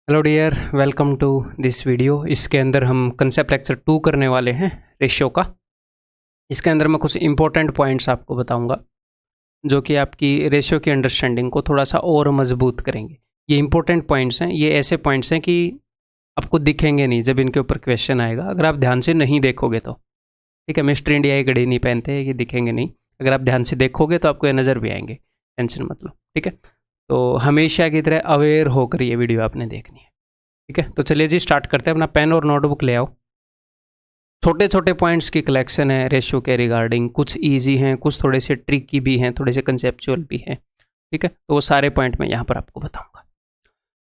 Hello dear, welcome to this video. इसके अंदर हम कंसेप्ट लेक्चर 2 करने वाले हैं रेशियो का। इसके अंदर मैं कुछ इंपॉर्टेंट पॉइंट्स आपको बताऊंगा जो कि आपकी रेशियो की अंडरस्टैंडिंग को थोड़ा सा और मजबूत करेंगे। ये इंपॉर्टेंट पॉइंट्स हैं, ये ऐसे पॉइंट्स हैं कि आपको दिखेंगे नहीं जब इनके ऊपर क्वेश्चन आएगा, अगर आप ध्यान से नहीं देखोगे तो। ठीक है, मिस्टर इंडिया ये घड़ी नहीं पहनते, ये दिखेंगे नहीं। अगर आप ध्यान से देखोगे तो आपको ये नज़र भी आएंगे, टेंशन मत लो। ठीक है, तो हमेशा की तरह अवेयर होकर ये वीडियो आपने देखनी है। ठीक है, तो चलिए जी स्टार्ट करते हैं। अपना पेन और नोटबुक ले आओ। छोटे छोटे पॉइंट्स की कलेक्शन है रेशियो के रिगार्डिंग। कुछ इजी हैं, कुछ थोड़े से ट्रिकी भी हैं, थोड़े से कंसेप्चुअल भी हैं। ठीक है, तो वो सारे पॉइंट मैं यहाँ पर आपको बताऊंगा।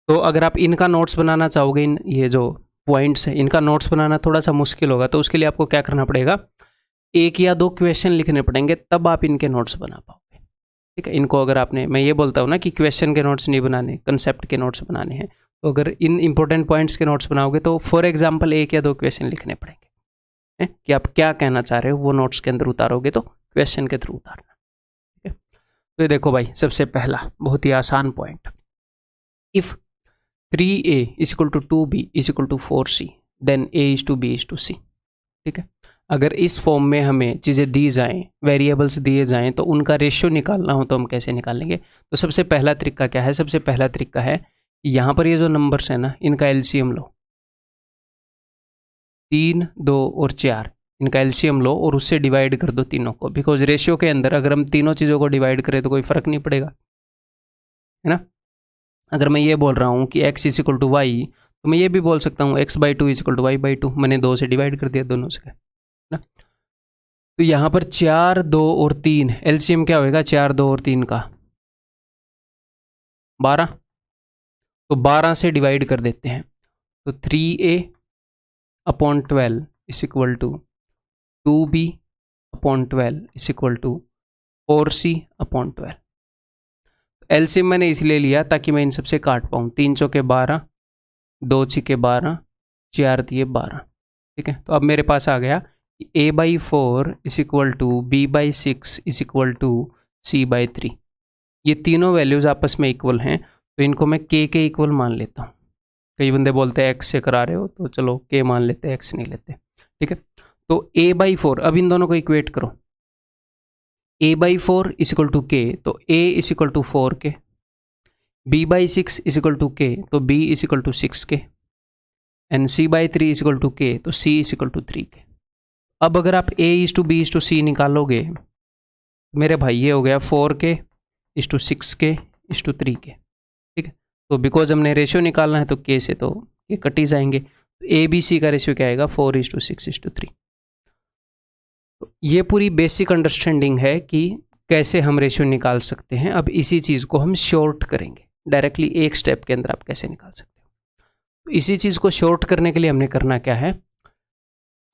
तो अगर आप इनका नोट्स बनाना चाहोगे, इन ये जो पॉइंट्स हैं इनका नोट्स बनाना थोड़ा सा मुश्किल होगा, तो उसके लिए आपको क्या करना पड़ेगा, एक या दो क्वेश्चन लिखने पड़ेंगे, तब आप इनके नोट्स बना पाओगे। ठीक है, इनको अगर आपने, मैं ये बोलता हूँ ना कि क्वेश्चन के नोट्स नहीं बनाने, कंसेप्ट के नोट्स बनाने हैं, तो अगर इन इंपॉर्टेंट पॉइंट्स के नोट्स बनाओगे तो फॉर एग्जांपल एक या दो क्वेश्चन लिखने पड़ेंगे कि आप क्या कहना चाह रहे हो, वो नोट्स के अंदर उतारोगे तो क्वेश्चन के थ्रू उतारना। ठीक है, तो ये देखो भाई, सबसे पहला बहुत ही आसान पॉइंट, if 3a is equal to 2b is equal to 4c then a is to b is to c। ठीक है, अगर इस फॉर्म में हमें चीज़ें दी जाएं, वेरिएबल्स दिए जाएं, तो उनका रेशियो निकालना हो तो हम कैसे निकालेंगे। तो सबसे पहला तरीका क्या है, सबसे पहला तरीका है यहाँ पर ये जो नंबर्स है ना, इनका एलसीएम लो। 3, 2 और 4, इनका एलसीएम लो और उससे डिवाइड कर दो तीनों को। बिकॉज रेशियो के अंदर अगर हम तीनों चीज़ों को डिवाइड करें तो कोई फ़र्क नहीं पड़ेगा, है ना। अगर मैं ये बोल रहा हूँ कि x is equal to y, तो मैं ये भी बोल सकता हूँ x/2 is equal to y/2। मैंने 2 से डिवाइड कर दिया दोनों से, है ना। तो यहाँ पर 4, 2 और 3 एलसीएम क्या होएगा, 4, 2 और 3 का 12। तो 12 से डिवाइड कर देते हैं, तो 3a upon 12 is equal to 2b upon 12 is equal to 4c upon 12। LCM मैंने इसलिए लिया ताकि मैं इन सबसे काट पाऊँ। 3 चौके 12, 2 छिके 12, 4 दिए 12। ठीक है, तो अब मेरे पास आ गया a/4 is equal to b/6 is equal to c/3। ये तीनों वैल्यूज़ आपस में इक्वल हैं, तो इनको मैं k के इक्वल मान लेता हूँ। कई बंदे बोलते हैं x से करा रहे हो, तो चलो k मान लेते हैं, x नहीं लेते। ठीक है, तो a/4, अब इन दोनों को इक्वेट करो। a/4 is equal to k, तो a is equal to 4k, b/6 is equal to k, तो b is equal to 6k, and c/3 is equal to k, तो c is equal to 3k। अब अगर आप a is to b is to c निकालोगे मेरे भाई, ये हो गया 4k is to 6k is to 3k। ठीक है, तो बिकॉज हमने रेशियो निकालना है तो k से तो ये कट ही जाएंगे। तो ए बी सी का रेशियो क्या आएगा, 4 इज टू 6 इज टू 3। तो ये पूरी बेसिक अंडरस्टैंडिंग है कि कैसे हम रेशियो निकाल सकते हैं। अब इसी चीज़ को हम शॉर्ट करेंगे, डायरेक्टली एक स्टेप के अंदर आप कैसे निकाल सकते हो। तो इसी चीज़ को शॉर्ट करने के लिए हमने करना क्या है,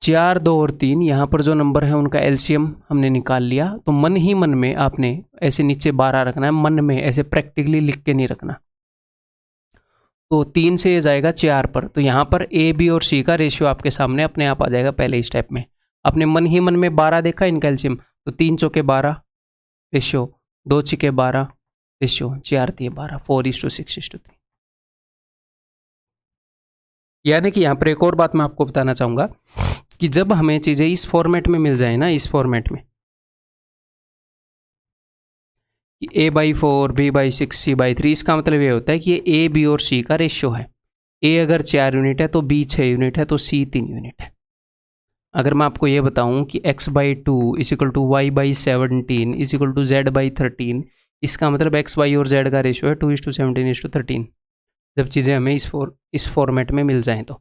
4, 2 और 3 यहाँ पर जो नंबर है उनका एलसीएम हमने निकाल लिया। तो मन ही मन में आपने ऐसे नीचे 12 रखना है, मन में ऐसे प्रैक्टिकली लिख के नहीं रखना। तो 3 से ये जाएगा 4 पर, तो यहाँ पर ए बी और सी का रेशियो आपके सामने अपने आप आ जाएगा पहले ही स्टेप में। आपने मन ही मन में 12 देखा इनका एलसीएम, तो 3 चौके 12 रेशियो, 2 छिके 12 रेशियो, 4 दिए 12, 4 इज टू 6 इज टू 3। यानी कि यहाँ पर एक और बात मैं आपको बताना चाहूँगा कि जब हमें चीज़ें इस फॉर्मेट में मिल जाए ना, इस फॉर्मेट में a/4 b/6 c/3, इसका मतलब ये होता है कि ये a b और c का रेशियो है। a अगर 4 यूनिट है तो b 6 यूनिट है तो c 3 यूनिट है। अगर मैं आपको ये बताऊं कि x/2 is equal to y/17 is equal to z/13, इसका मतलब x y और z का रेशियो है 2:17:13, जब चीज़ें हमें इस फॉर्मेट में मिल जाएं तो।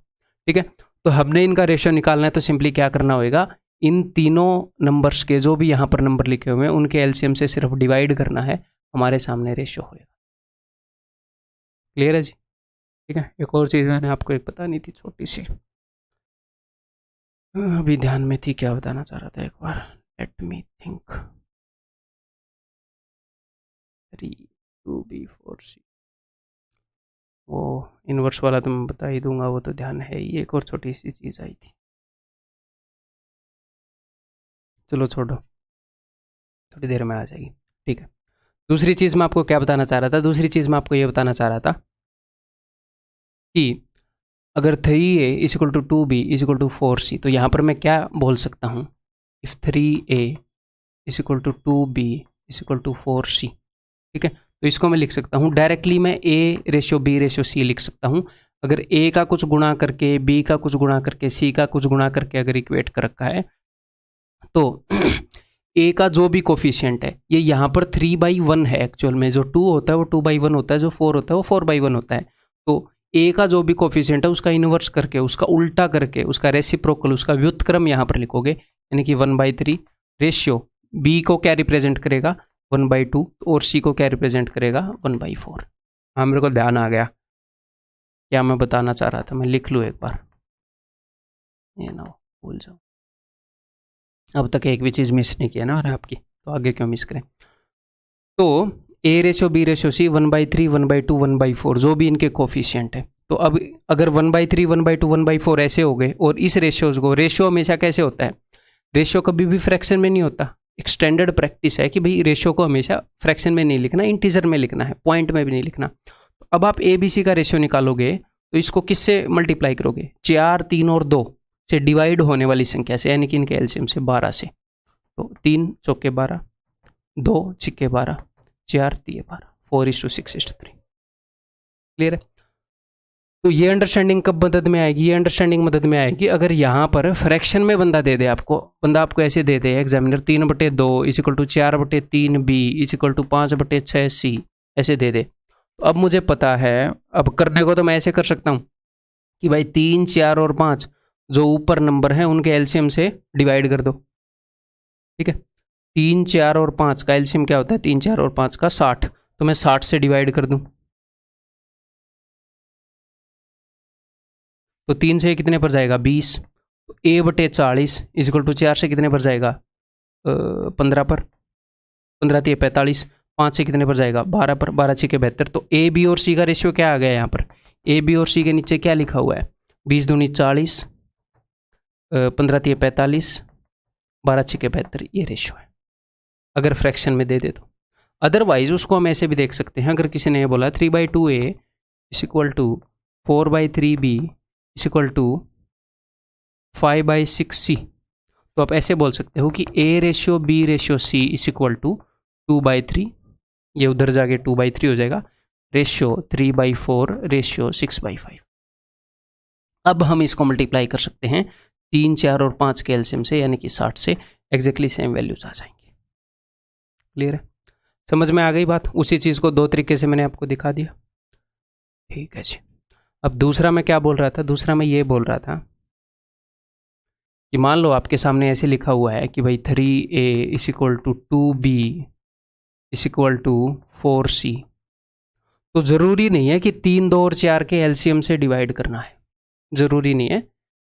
ठीक है, तो हमने इनका रेशियो निकालना है, तो सिंपली क्या करना होगा, इन तीनों नंबर्स के जो भी यहाँ पर नंबर लिखे हुए हैं उनके एलसीएम से सिर्फ डिवाइड करना है, हमारे सामने रेशियो होएगा। क्लियर है जी। ठीक है, एक और चीज़ मैंने आपको एक बतानी थी छोटी सी, अभी ध्यान में थी, क्या बताना चाह रहा था, एक बार let me think. 3 2b 4c, वो इनवर्स वाला तो मैं बता ही दूंगा, वो तो ध्यान है ही। एक और छोटी सी चीज़ आई थी, चलो छोड़ो, थोड़ी देर में आ जाएगी। ठीक है, दूसरी चीज़ मैं आपको क्या बताना चाह रहा था, दूसरी चीज़ मैं आपको ये बताना चाह रहा था कि अगर 3A is equal to 2B is equal to 4C, तो यहाँ पर मैं क्या बोल सकता हूँ, if 3A is equal to 2B is equal to 4C, ठीक है। तो इसको मैं लिख सकता हूँ डायरेक्टली, मैं A/B/C लिख सकता हूँ। अगर A का कुछ गुणा करके, B का कुछ गुणा करके, C का कुछ गुणा करके अगर इक्वेट कर रखा है, तो A का जो भी कोफिशिएंट है ये यहाँ पर 3/1 है एक्चुअल में। जो 2 होता है वो 2/1 होता है, जो 4 होता है वो 4/1 होता है। तो A का जो भी कोफिशिएंट है उसका इन्वर्स करके, उसका उल्टा करके, उसका रेसिप्रोकल, उसका व्युत्क्रम यहाँ पर लिखोगे, यानी कि 1/3 रेशियो B को क्या रिप्रेजेंट करेगा 1/2 और C को क्या रिप्रेजेंट करेगा 1/4। हाँ, मेरे को ध्यान आ गया क्या मैं बताना चाह रहा था। मैं लिख लूँ एक बार, ये ना भूल जाओ। अब तक एक भी चीज़ मिस नहीं किया ना और आपकी, तो आगे क्यों मिस करें। तो A/B/C 1/3 1/2 1/4 जो भी इनके कोफिशिएंट है, तो अब अगर 1/3 1/2 1/4 ऐसे हो गए, और इस रेशियोज को, रेशियो हमेशा कैसे होता है, रेशियो कभी भी फ्रैक्शन में नहीं होता। एक स्टैंडर्ड प्रैक्टिस है कि भाई रेशियो को हमेशा फ्रैक्शन में नहीं लिखना, इंटीजर में लिखना है, पॉइंट में भी नहीं लिखना। तो अब आप ABC का रेशियो निकालोगे तो इसको किससे मल्टीप्लाई करोगे, 4 3 और 2 से डिवाइड होने वाली संख्या से, यानी कि इनके एलसीएम से 12 से। तो 3 चौके 12, 2 छिक्के 12, 4 तिये 12, 4:6:3। क्लियर है। तो ये अंडरस्टैंडिंग कब मदद में आएगी, ये अंडरस्टैंडिंग मदद में आएगी अगर यहाँ पर फ्रैक्शन में बंदा दे दे आपको, बंदा आपको ऐसे दे दे examiner 3/2 is equal to 4/3B is equal to 5/6C ऐसे दे दे। तो अब मुझे पता है, अब करने को तो मैं ऐसे कर सकता हूँ कि भाई 3 4 और 5 जो ऊपर नंबर हैं उनके एलसीएम से डिवाइड कर दो, ठीक है। 3 4 और 5 का एलसीएम क्या होता है, 3 4 और 5 का 60, तो मैं 60 से डिवाइड कर दूं, तो 3 से कितने पर जाएगा 20, तो A/40 इज इक्वल टू 4 से कितने पर जाएगा 15 पर, 15 तिये 45, 5 से कितने पर जाएगा 12 पर, 12 छिके 72। तो A B और C का रेशियो क्या आ गया यहाँ पर, AB और C के नीचे क्या लिखा हुआ है, 20 दूनी 40, 15 तिये 45, 12 छिके 72, ये रेशियो है अगर फ्रैक्शन में दे दे तो। अदरवाइज उसको हम ऐसे भी देख सकते हैं, अगर किसी ने ये बोला 3/2A is equal to 4/3B is equal to 5/6C, तो आप ऐसे बोल सकते हो कि A/B/C इज इक्वल टू 2/3, ये उधर जाके 2/3 हो जाएगा, रेशियो 3/4 रेशियो 6/5। अब हम इसको मल्टीप्लाई कर सकते हैं 3 4 और 5 के एलसीएम से, यानी कि 60 से, एग्जैक्टली सेम वैल्यूज आ जाएंगे। क्लियर है, समझ में आ गई बात। उसी चीज़ को दो तरीके से मैंने आपको दिखा दिया, ठीक है जी। अब दूसरा मैं क्या बोल रहा था, दूसरा मैं ये बोल रहा था कि मान लो आपके सामने ऐसे लिखा हुआ है कि भाई 3A is equal to 2B is equal to 4C, तो ज़रूरी नहीं है कि 3 2 और 4 के एलसीएम से डिवाइड करना है, ज़रूरी नहीं है।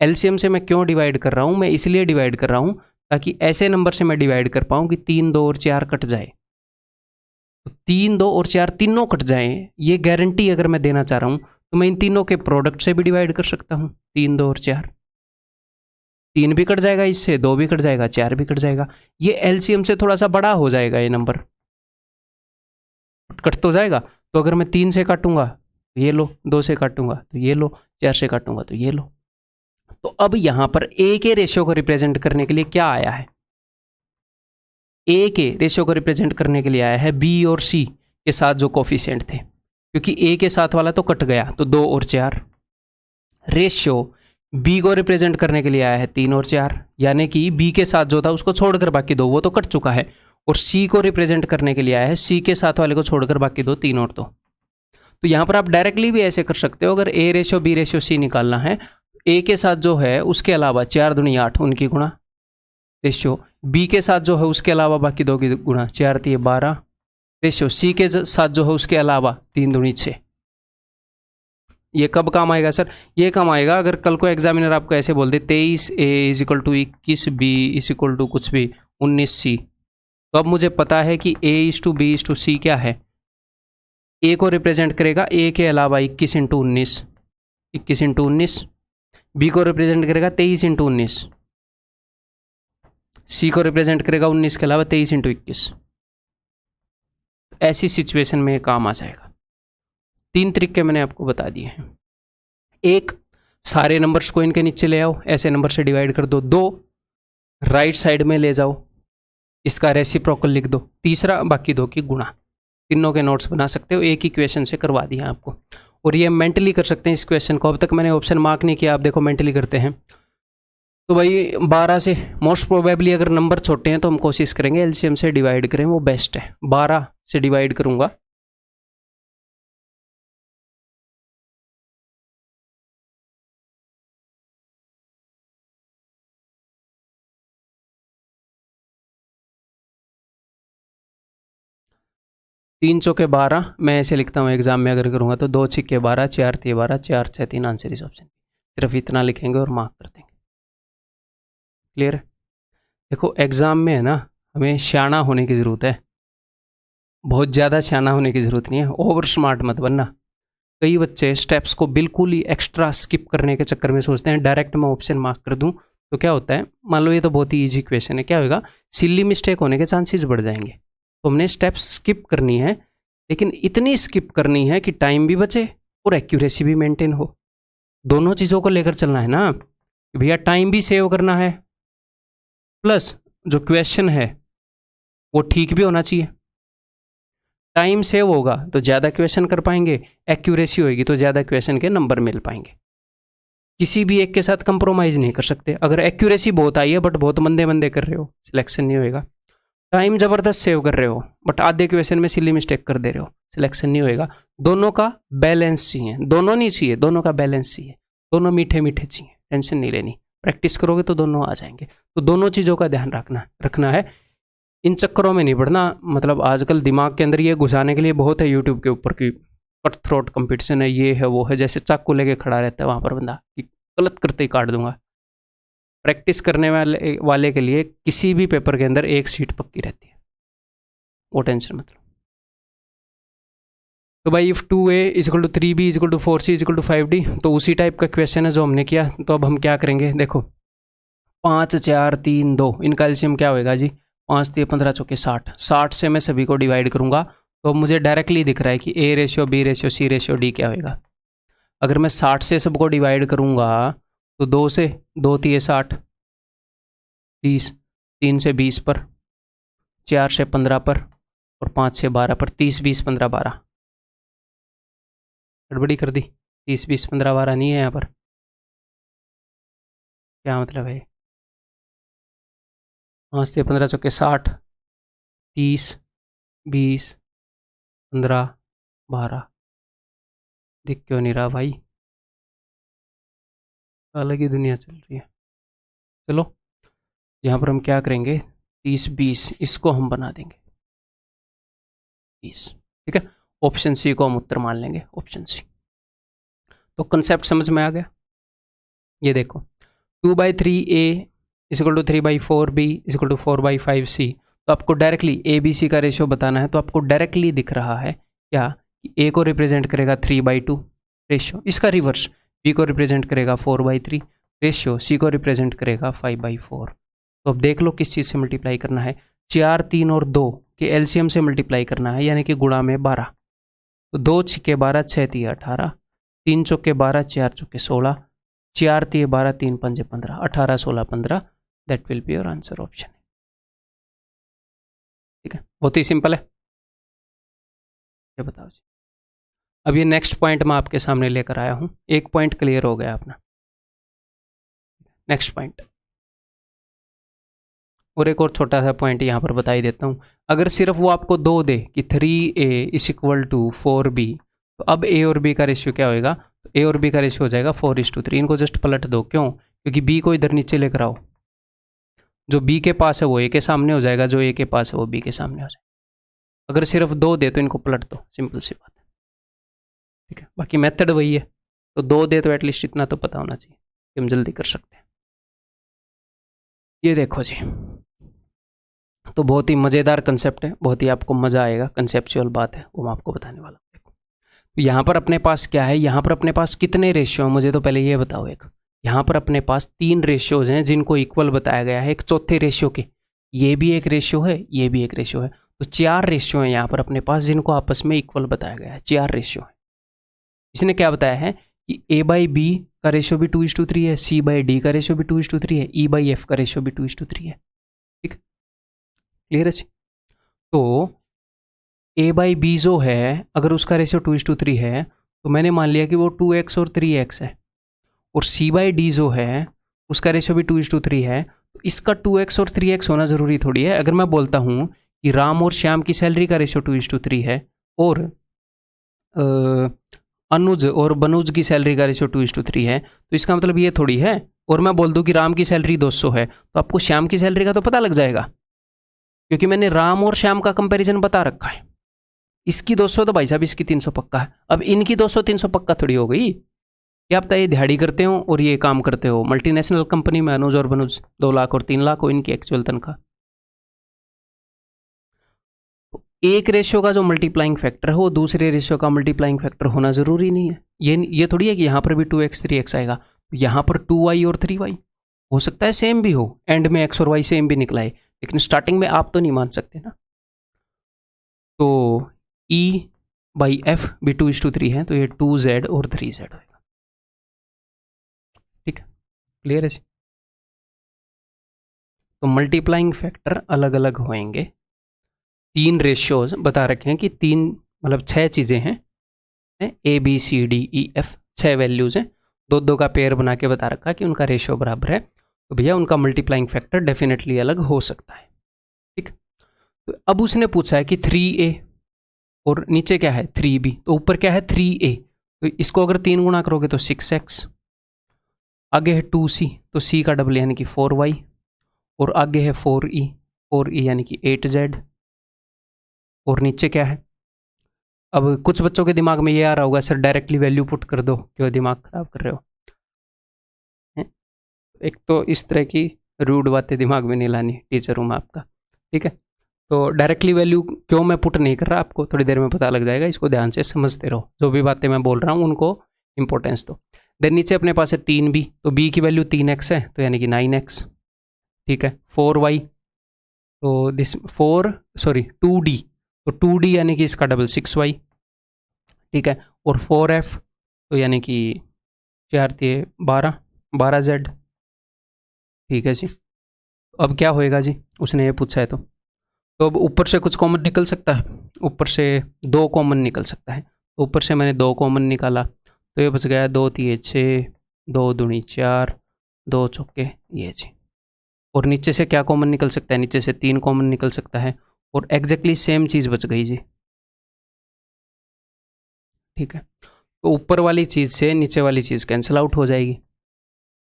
एलसीएम से मैं क्यों डिवाइड कर रहा हूँ, मैं इसलिए डिवाइड कर रहा हूँ ताकि ऐसे नंबर से मैं डिवाइड कर पाऊँ कि 3 2 और 4 कट जाए, तो 3 2 और 4 तीनों कट जाएं, ये गारंटी अगर मैं देना चाह रहा हूँ तो मैं इन तीनों के प्रोडक्ट से भी डिवाइड कर सकता हूँ। 3 2 और 4, 3 भी कट जाएगा इससे, 2 भी कट जाएगा, 4 भी कट जाएगा। ये एलसीएम से थोड़ा सा बड़ा हो जाएगा, ये नंबर कट तो जाएगा। तो अगर मैं 3 से काटूंगा तो ये लो, 2 से काटूंगा तो ये लो, 4 से काटूंगा तो ये लो। तो अब यहां पर A के रेशियो को रिप्रेजेंट करने के लिए क्या आया है, A के रेशियो को रिप्रेजेंट करने के लिए आया है B और C के साथ जो कोफिशिएंट थे, क्योंकि A के साथ वाला तो कट गया, तो 2 और 4। रेशियो B को रिप्रेजेंट करने के लिए आया है 3 और 4, यानी कि B के साथ जो था उसको छोड़कर बाकी 2 वो तो कट चुका है, और C को रिप्रेजेंट करने के लिए आया है C के साथ वाले को छोड़कर बाकी 2, 3 और 2। तो यहाँ पर आप डायरेक्टली भी ऐसे कर सकते हो, अगर A/B/C निकालना है, A के साथ जो है उसके अलावा 4 दूनी 8 उनकी गुणा, रेशियो B के साथ जो है उसके अलावा बाकी 2 की गुणा, 4 तिये 12, रेशियो C के साथ जो है उसके अलावा 3 दूनी 6। ये कब काम आएगा सर, ये काम आएगा अगर कल को एग्जामिनर आपको ऐसे बोल दे 23A is equal to 21B is equal to कुछ भी 19C, तो अब मुझे पता है कि A/B/C क्या है, A को रिप्रेजेंट करेगा A के अलावा 21 × 19, 21 × 19, B को रिप्रेजेंट करेगा 23 × 19, C को रिप्रेजेंट करेगा 19 के अलावा 23 × 21। ऐसी सिचुएशन में काम आ जाएगा। 3 तरीके मैंने आपको बता दिए हैं। एक, सारे नंबर्स को इनके नीचे ले आओ, ऐसे नंबर से डिवाइड कर दो। दो, राइट साइड में ले जाओ, इसका रेसिप्रोकल लिख दो। तीसरा, बाकी दो की गुणा। तीनों के नोट्स बना सकते हो, एक ही क्वेश्चन से करवा दिया आपको। और ये मेंटली कर सकते हैं इस क्वेश्चन को। अब तक मैंने ऑप्शन मार्क नहीं किया, आप देखो मेंटली करते हैं। तो भाई 12 से मोस्ट प्रोबेबली अगर नंबर छोटे हैं तो हम कोशिश करेंगे एलसीएम से डिवाइड करें, वो बेस्ट है। 12 से डिवाइड करूंगा, तीन चौके 12, मैं ऐसे लिखता हूँ एग्जाम में अगर करूँगा तो 2 छिक्के 12, 4 तिये 12, 4 6 3, आंसर इस ऑप्शन। सिर्फ इतना लिखेंगे और मार्क कर देंगे। क्लियर है? देखो एग्जाम में है ना, हमें शाना होने की ज़रूरत है, बहुत ज़्यादा शाना होने की ज़रूरत नहीं है। ओवर स्मार्ट मत बनना। कई बच्चे स्टेप्स को बिल्कुल ही एक्स्ट्रा स्किप करने के चक्कर में सोचते हैं डायरेक्ट मैं ऑप्शन मार्क कर दूं तो क्या होता है, मान लो ये तो बहुत ही ईजी क्वेश्चन है, क्या होगा, सिली मिस्टेक होने के चांसेस बढ़ जाएंगे। तो हमने स्टेप्स स्किप करनी है, लेकिन इतनी स्किप करनी है कि टाइम भी बचे और एक्यूरेसी भी मेंटेन हो। दोनों चीज़ों को लेकर चलना है ना भैया, टाइम भी सेव करना है प्लस जो क्वेश्चन है वो ठीक भी होना चाहिए। टाइम सेव होगा तो ज़्यादा क्वेश्चन कर पाएंगे, एक्यूरेसी होगी तो ज़्यादा क्वेश्चन के नंबर मिल पाएंगे। किसी भी एक के साथ कंप्रोमाइज़ नहीं कर सकते। अगर एक्यूरेसी बहुत आई है बट बहुत मंदे मंदे कर रहे हो, सिलेक्शन नहीं होएगा। टाइम ज़बरदस्त सेव कर रहे हो बट आधे क्वेश्चन में सिली मिस्टेक कर दे रहे हो, सिलेक्शन नहीं होएगा। दोनों का बैलेंस चाहिए, दोनों नहीं चाहिए, दोनों का बैलेंस चाहिए। दोनों मीठे मीठे चाहिए, टेंशन नहीं लेनी। प्रैक्टिस करोगे तो दोनों आ जाएंगे। तो दोनों चीज़ों का ध्यान रखना है। इन चक्करों में नहीं पड़ना। मतलब आजकल दिमाग के अंदर ये घुसाने के लिए बहुत है यूट्यूब के ऊपर की कट थ्रोट कंपटीशन है, ये है वो है, जैसे चाकू लेके खड़ा रहता है वहाँ पर बंदा कि गलत करते ही काट दूंगा। प्रैक्टिस करने वाले के लिए किसी भी पेपर के अंदर एक सीट पक्की रहती है, वो टेंशन मतलब। तो भाई if 2a = 3b = 4c = 5d, तो उसी टाइप का क्वेश्चन है जो हमने किया। तो अब हम क्या करेंगे, देखो 5 4 3 2, इनका एलसीएम क्या होएगा जी, 5 3 15 चौके 60। 60 से मैं सभी को डिवाइड करूंगा तो मुझे डायरेक्टली दिख रहा है कि a ratio b ratio c ratio d क्या होएगा। अगर मैं 60 से सबको डिवाइड करूंगा तो 2 से 2 तिये 60, 30, 3 से 20 पर, 4 से 15 पर और 5 से 12 पर। 30 20 15 12, गड़बड़ी कर दी। 30 20 15 12 नहीं है यहाँ पर, क्या मतलब है। 5 से 15 चौके 60, 30 20 15 12, दिख क्यों नहीं रहा भाई, अलग ही दुनिया चल रही है। चलो यहाँ पर हम क्या करेंगे, 30 20 इसको हम बना देंगे 20, ठीक है। ऑप्शन सी को हम उत्तर मान लेंगे, ऑप्शन सी। तो कंसेप्ट समझ में आ गया। ये देखो 2/3a = 3/4b = 4/5c। तो आपको डायरेक्टली ए बी सी का रेशियो बताना है, तो आपको डायरेक्टली दिख रहा है क्या कि ए को रिप्रेजेंट करेगा 3/2 रेशियो, इसका रिवर्स बी को रिप्रेजेंट करेगा 4/3 रेशियो, सी को रिप्रेजेंट करेगा 5/4। तो अब देख लो किस चीज़ से मल्टीप्लाई करना है, 4 3 और 2 के एलसीएम से मल्टीप्लाई करना है, यानी कि गुणा में 12। तो 2 छिक्के 12, 6 तिये 18, 3 चौके 12, 4 चौके 16, 4 तिये 12, 3 पंजे 15, 18 16 15, that will be your answer, option. ठीक है, बहुत ही सिंपल है। ये बताओ जी। अब ये नेक्स्ट पॉइंट मैं आपके सामने लेकर आया हूं, एक पॉइंट क्लियर हो गया अपना। नेक्स्ट पॉइंट, और एक और छोटा सा पॉइंट यहाँ पर बता ही देता हूँ। अगर सिर्फ वो आपको 2 दे कि 3a = 4b, तो अब a और b का रेशियो क्या होएगा, तो a और b का रेशियो हो जाएगा 4:3। इनको जस्ट पलट दो, क्यों, क्योंकि b को इधर नीचे लेकर आओ। जो b के पास है वो a के सामने हो जाएगा, जो a के पास है वो b के सामने हो जाएगा। अगर सिर्फ 2 दे तो इनको पलट दो, सिंपल सी बात है। ठीक है, बाकी मेथड वही है। तो 2 दे तो एटलीस्ट इतना तो पता होना चाहिए कि हम जल्दी कर सकते हैं। ये देखो जी, तो बहुत ही मज़ेदार कंसेप्ट है, बहुत ही आपको मज़ा आएगा। कंसेप्चुअल बात है वो मैं आपको बताने वाला हूँ। देखो तो यहाँ पर अपने पास क्या है, यहाँ पर अपने पास कितने रेशियो हैं, मुझे तो पहले ये बताओ। एक यहाँ पर अपने पास 3 रेशियोज हैं जिनको इक्वल बताया गया है, एक चौथे रेशियो के, ये भी एक रेशियो है, ये भी एक रेशियो है। तो 4 रेशियो हैं यहाँ पर अपने पास जिनको आपस में इक्वल बताया गया है, 4 रेशियो है। इसने क्या बताया है कि ए बाई बी का रेशियो भी 2:3 है, सी बाई डी का रेशियो भी 2:3 है, ई बाई एफ का रेशियो भी 2:3 है। ठीक, क्लियर है जी। तो ए बाई बी जो है अगर उसका रेशियो 2:3 है तो मैंने मान लिया कि वो 2x और 3x है, और सी बाई डी जो है उसका रेशियो भी 2:3 है, तो इसका 2x और 3x होना ज़रूरी थोड़ी है। अगर मैं बोलता हूँ कि राम और श्याम की सैलरी का रेशियो 2:3 है और अनुज और बनुज की सैलरी का रेशियो 2:3 है, तो इसका मतलब ये थोड़ी है। और मैं बोल दूं कि राम की सैलरी 200 है तो आपको श्याम की सैलरी का तो पता लग जाएगा, क्योंकि मैंने राम और श्याम का कंपैरिजन बता रखा है। इसकी 200 तो भाई साहब इसकी 300 पक्का है। अब इनकी 200 300 पक्का थोड़ी हो गई। क्या आप ये दिहाड़ी करते हो और ये काम करते हो, मल्टीनेशनल कंपनी में अनुज और बनुज 2 लाख और 3 लाख हो इनकी एक्चुअल तनख्वाह। एक रेशियो का जो मल्टीप्लाइंग फैक्टर है वो दूसरे रेशियो का मल्टीप्लाइंग फैक्टर होना जरूरी नहीं है। ये थोड़ी है कि यहाँ पर भी 2x 3x आएगा, यहाँ पर 2y और 3y हो सकता है सेम भी हो, एंड में x और y सेम भी निकला है, लेकिन स्टार्टिंग में आप तो नहीं मान सकते ना। तो e बाई एफ भी 2:3 है, तो ये 2z और 3z होगा। ठीक है, क्लियर है जी। तो मल्टीप्लाइंग फैक्टर अलग अलग होंगे। 3 रेशियोज बता रखे हैं कि 3 मतलब 6 चीज़ें हैं, A B C D E F 6 values हैं, 2 का पेयर बना के बता रखा है कि उनका रेशियो बराबर है, तो भैया उनका मल्टीप्लाइंग फैक्टर डेफिनेटली अलग हो सकता है। ठीक, तो अब उसने पूछा है कि 3a और नीचे क्या है 3b, तो ऊपर क्या है 3a, तो इसको अगर 3 गुणा करोगे तो 6x, आगे है 2c तो c का डबल यानी कि 4y, और आगे है 4e यानी कि 8z, और नीचे क्या है। अब कुछ बच्चों के दिमाग में ये आ रहा होगा सर डायरेक्टली वैल्यू पुट कर दो, क्यों दिमाग खराब कर रहे हो। एक तो इस तरह की रूड बातें दिमाग में नहीं लानी, टीचर हूँ मैं आपका। ठीक है, तो डायरेक्टली वैल्यू क्यों मैं पुट नहीं कर रहा आपको थोड़ी देर में पता लग जाएगा, इसको ध्यान से समझते रहो, जो भी बातें मैं बोल रहा हूँ उनको इंपॉर्टेंस दो। देन नीचे अपने पास है 3b, तो b की वैल्यू 3x है तो यानी कि 9x। ठीक है, 4y तो दिस 2d तो 2d यानी कि इसका डबल 6y। ठीक है, और 4f तो यानी कि 4 12z। ठीक है जी, अब क्या होएगा जी, उसने ये पूछा है तो अब ऊपर से कुछ कॉमन निकल सकता है, ऊपर से 2 कॉमन निकल सकता है, तो ऊपर से मैंने 2 कॉमन निकाला तो ये बच गया 2 3 6 2 दूनी 4 2 चौके ये जी। और नीचे से क्या कॉमन निकल सकता है, नीचे से 3 कॉमन निकल सकता है, और एग्जैक्टली सेम चीज़ बच गई जी। ठीक है, तो ऊपर वाली चीज़ से नीचे वाली चीज़ कैंसिल आउट हो जाएगी,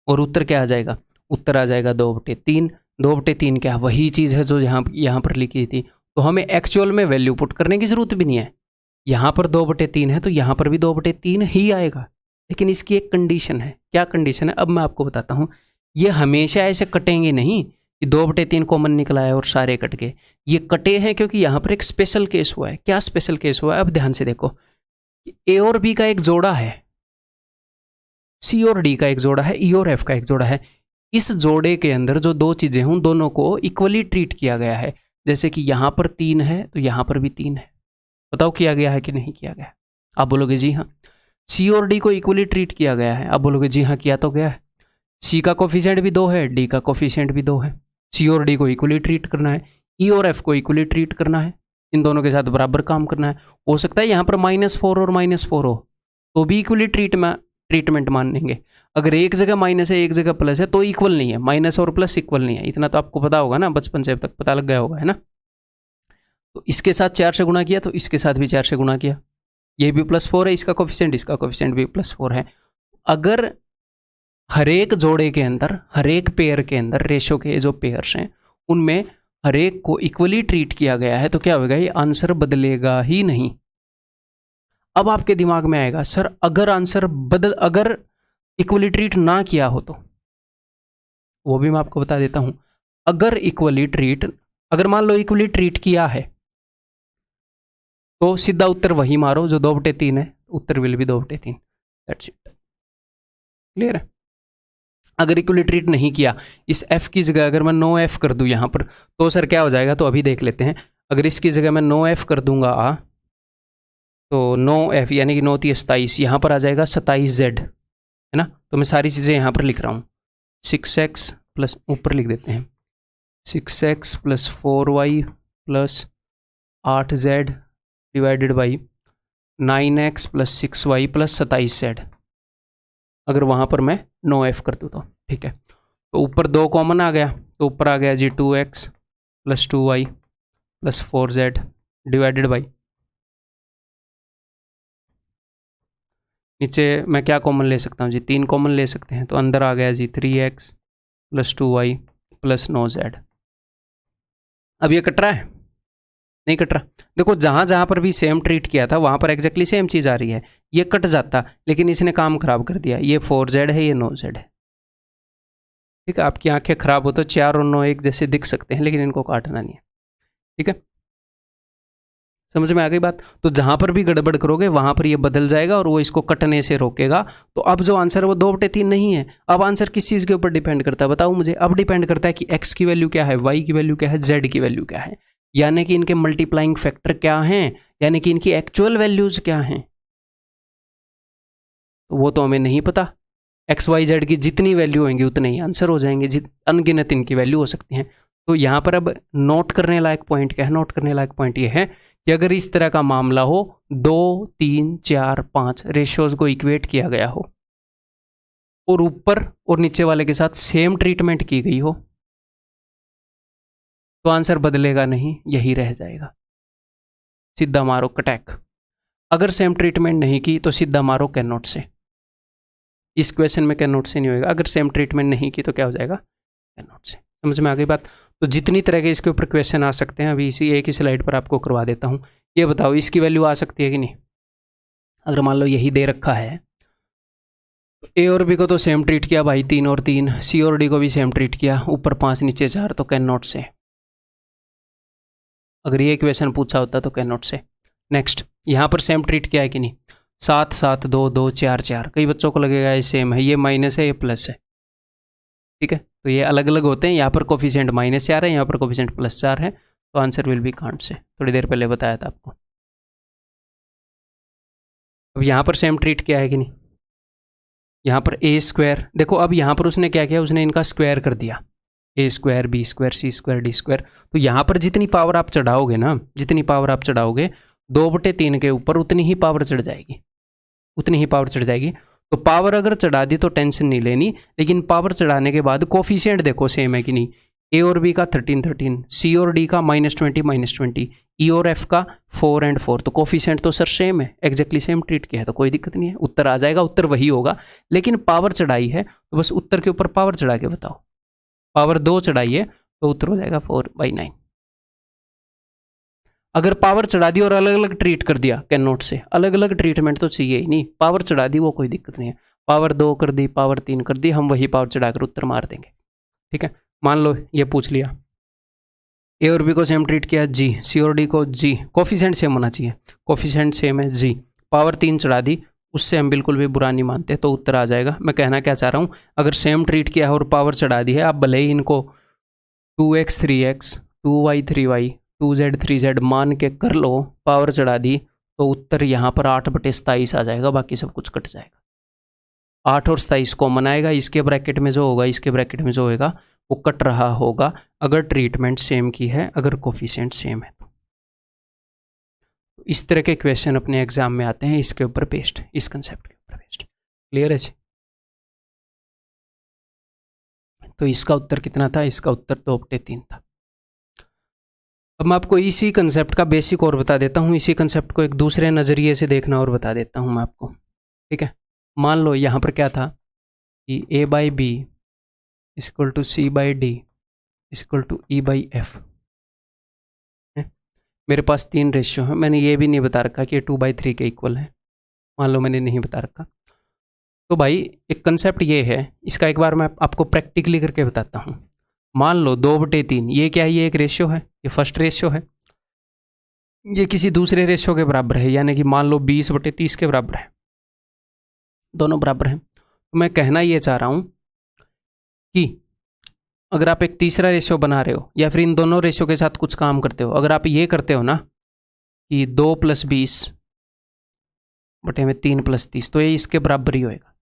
और उत्तर क्या आ जाएगा, उत्तर आ जाएगा 2/3। 2/3 क्या वही चीज़ है जो यहाँ पर लिखी थी, तो हमें एक्चुअल में वैल्यू पुट करने की ज़रूरत भी नहीं है। यहाँ पर 2/3 है तो यहाँ पर भी 2/3 ही आएगा, लेकिन इसकी एक कंडीशन है। क्या कंडीशन है, अब मैं आपको बताता हूँ। ये हमेशा ऐसे कटेंगे नहीं कि 2/3 कॉमन निकला है और सारे कट गए। ये कटे हैं क्योंकि यहाँ पर एक स्पेशल केस हुआ है। क्या स्पेशल केस हुआ है, अब ध्यान से देखो। ए और बी का एक जोड़ा है, सी और डी का एक जोड़ा है, ई और एफ का एक जोड़ा है। इस जोड़े के अंदर जो 2 चीज़ें हैं उन दोनों को इक्वली ट्रीट किया गया है। जैसे कि यहाँ पर 3 है तो यहाँ पर भी 3 है। बताओ किया गया है कि नहीं किया गया। आप बोलोगे जी हाँ। सी और डी को इक्वली ट्रीट किया गया है। आप बोलोगे जी हाँ किया तो गया है। सी का कोफिशिएंट भी 2 है, डी का कोफिशिएंट भी 2 है। सी और डी को इक्वली ट्रीट करना है, ई और एफ को इक्वली ट्रीट करना है, इन दोनों के साथ बराबर काम करना है। हो सकता है यहाँ पर -4 और -4 हो तो भी इक्वली ट्रीटमेंट मानेंगे। अगर एक जगह माइनस है एक जगह प्लस है तो इक्वल नहीं है, माइनस और प्लस इक्वल नहीं है। इतना तो आपको पता होगा ना, बचपन से अब तक पता लग गया होगा, है ना। तो इसके साथ 4 से गुणा किया तो इसके साथ भी 4 से गुणा किया, ये भी +4 है, इसका कोफिशिएंट भी +4 है। अगर हर एक जोड़े के अंदर, हर एक पेयर के अंदर रेशो के जो पेयर्स हैं उनमें हर एक को इक्वली ट्रीट किया गया है तो क्या होगा, ये आंसर बदलेगा ही नहीं। अब आपके दिमाग में आएगा सर अगर इक्वली ट्रीट ना किया हो तो, वो भी मैं आपको बता देता हूं। अगर मान लो इक्वली ट्रीट किया है तो सीधा उत्तर वही मारो जो 2/3 है, उत्तर विल भी 2/3। दैट्स इट, क्लियर है। अगर इक्वली ट्रीट नहीं किया, इस f की जगह अगर मैं नो f कर दूं यहां पर तो सर क्या हो जाएगा, तो अभी देख लेते हैं। अगर इसकी जगह मैं नो f कर दूंगा तो 9F यानी कि 9 × 27, यहाँ पर आ जाएगा 27Z, है ना। तो मैं सारी चीज़ें यहाँ पर लिख रहा हूँ। 6x प्लस, ऊपर लिख देते हैं, 6x plus 4y plus 8z divided by 9x plus 6y plus 27z। अगर वहाँ पर मैं 9F कर दूँ तो ठीक है। तो ऊपर 2 कॉमन आ गया, तो ऊपर आ गया जी 2x plus 2y plus 4z divided by, नीचे मैं क्या कॉमन ले सकता हूँ जी, 3 कॉमन ले सकते हैं, तो अंदर आ गया जी 3x plus 2y plus 9z। अब ये कट रहा है? नहीं कट रहा। देखो जहाँ जहाँ पर भी सेम ट्रीट किया था वहाँ पर एग्जैक्टली सेम चीज़ आ रही है। ये कट जाता, लेकिन इसने काम खराब कर दिया। ये 4z है, ये 9z है। ठीक है, आपकी आंखें खराब हो तो 4 और 9 एक जैसे दिख सकते हैं, लेकिन इनको काटना नहीं है। ठीक है, समझ में आ गई बात। तो जहाँ पर भी गड़बड़ करोगे वहाँ पर ये बदल जाएगा और वो इसको कटने से रोकेगा। तो अब जो आंसर है वो 2/3 नहीं है। अब आंसर किस चीज़ के ऊपर डिपेंड करता है बताओ मुझे। अब डिपेंड करता है कि x की वैल्यू क्या है, y की वैल्यू क्या है, z की वैल्यू क्या है, यानी कि इनके मल्टीप्लाइंग फैक्टर क्या हैं, यानी कि इनकी एक्चुअल वैल्यूज क्या हैं। तो वो तो हमें नहीं पता। एक्स वाई जेड की जितनी वैल्यू होंगी उतने ही आंसर हो जाएंगे, अनगिनत इनकी वैल्यू हो सकती हैं। तो यहाँ पर अब नोट करने लायक पॉइंट क्या है? नोट करने लायक पॉइंट ये है कि अगर इस तरह का मामला हो, 2, 3, 4, 5 रेशियोज को इक्वेट किया गया हो और ऊपर और नीचे वाले के साथ सेम ट्रीटमेंट की गई हो, तो आंसर बदलेगा नहीं, यही रह जाएगा। सीधा मारो कटैक। अगर सेम ट्रीटमेंट नहीं की तो सीधा मारो कैन नॉट से। इस क्वेश्चन में कैन नॉट से नहीं होगा। अगर सेम ट्रीटमेंट नहीं की तो क्या हो जाएगा? कैन नॉट से। समझ में आ गई बात। तो जितनी तरह के इसके ऊपर क्वेश्चन आ सकते हैं, अभी इसी एक ही स्लाइड पर आपको करवा देता हूँ। ये बताओ इसकी वैल्यू आ सकती है कि नहीं? अगर मान लो यही दे रखा है, ए और बी को तो सेम ट्रीट किया भाई, 3 और 3, सी और डी को भी सेम ट्रीट किया, ऊपर 5 नीचे 4, तो कैन नॉट से। अगर ये क्वेश्चन पूछा होता तो कैन नॉट से। नेक्स्ट, यहाँ पर सेम ट्रीट किया है कि नहीं? 7, 7, 2, 2, 4, 4। कई बच्चों को लगेगा ये सेम है, ये माइनस है, ये प्लस है। ठीक है, तो ये अलग अलग होते हैं। यहाँ पर कोफिशिएंट -4 है, यहाँ पर कोफिशिएंट +4 है, तो answer will B can't say. थोड़ी देर पहले बताया था आपको। अब यहाँ पर सेम ट्रीट किया है कि नहीं? यहाँ पर a², देखो अब यहाँ पर उसने क्या किया, उसने इनका स्क्वायर कर दिया, a², b², c², d²। तो यहाँ पर जितनी पावर आप चढ़ाओगे ना, जितनी पावर आप चढ़ाओगे 2/3 के ऊपर उतनी ही पावर चढ़ जाएगी, उतनी ही पावर चढ़ जाएगी। तो पावर अगर चढ़ा दी तो टेंशन नहीं लेनी, लेकिन पावर चढ़ाने के बाद कोफिशिएंट देखो सेम है कि नहीं। ए और बी का 13, 13, सी और डी का -20, -20, ई और एफ का 4 और 4। तो कोफिशिएंट तो सर सेम है, एग्जैक्टली सेम ट्रीट किया है, तो कोई दिक्कत नहीं है, उत्तर आ जाएगा, उत्तर वही होगा। लेकिन पावर चढ़ाई है तो बस उत्तर के ऊपर पावर चढ़ा के बताओ। पावर 2 चढ़ाई है तो उत्तर हो जाएगा 4/9। अगर पावर चढ़ा दी और अलग अलग ट्रीट कर दिया कैन नॉट से, अलग अलग ट्रीटमेंट तो चाहिए ही नहीं, पावर चढ़ा दी वो कोई दिक्कत नहीं है। पावर 2 कर दी, पावर 3 कर दी, हम वही पावर चढ़ाकर उत्तर मार देंगे। ठीक है, मान लो ये पूछ लिया, ए और बी को सेम ट्रीट किया जी, सी और डी को जी, कोफिशिएंट सेम होना चाहिए, कोफिशिएंट सेम है जी, पावर 3 चढ़ा दी, उससे हम बिल्कुल भी बुरा नहीं मानते, तो उत्तर आ जाएगा। मैं कहना क्या चाह रहा हूँ, अगर सेम ट्रीट किया है और पावर चढ़ा दी है, आप भले ही इनको 2x 3x, 2y 3y, 2z 3z मान के कर लो, पावर चढ़ा दी, तो उत्तर यहाँ पर 8/27 आ जाएगा, बाकी सब कुछ कट जाएगा। 8 और 27 कॉमन आएगा, इसके ब्रैकेट में जो होगा, इसके ब्रैकेट में जो होगा वो कट रहा होगा, अगर ट्रीटमेंट सेम की है, अगर कोफिशिएंट सेम है तो। इस तरह के क्वेश्चन अपने एग्जाम में आते हैं, इसके ऊपर बेस्ड, इस कंसेप्ट के ऊपर बेस्ड। क्लियर है जी? तो इसका उत्तर कितना था? इसका उत्तर 2/3 था। अब मैं आपको इसी कंसेप्ट का बेसिक और बता देता हूँ, इसी कंसेप्ट को एक दूसरे नज़रिए से देखना और बता देता हूँ मैं आपको। ठीक है, मान लो यहाँ पर क्या था कि a/b = c/d = e/f। मेरे पास 3 रेशियो है, मैंने ये भी नहीं बता रखा कि ये 2/3 के इक्वल है, मान लो मैंने नहीं बता रखा। तो भाई एक कंसेप्ट ये है, इसका एक बार मैं आपको प्रैक्टिकली करके बताता हूँ। मान लो 2/3, ये क्या है? ये एक रेशियो है, ये फर्स्ट रेशियो है, ये किसी दूसरे रेशियो के बराबर है, यानी कि मान लो 20/30 के बराबर है, दोनों बराबर हैं। तो मैं कहना ये चाह रहा हूँ कि अगर आप एक तीसरा रेशियो बना रहे हो या फिर इन दोनों रेशियो के साथ कुछ काम करते हो, अगर आप ये करते हो ना कि 2 + 20 बटे में 3 + 30, तो ये इसके बराबर ही होएगा।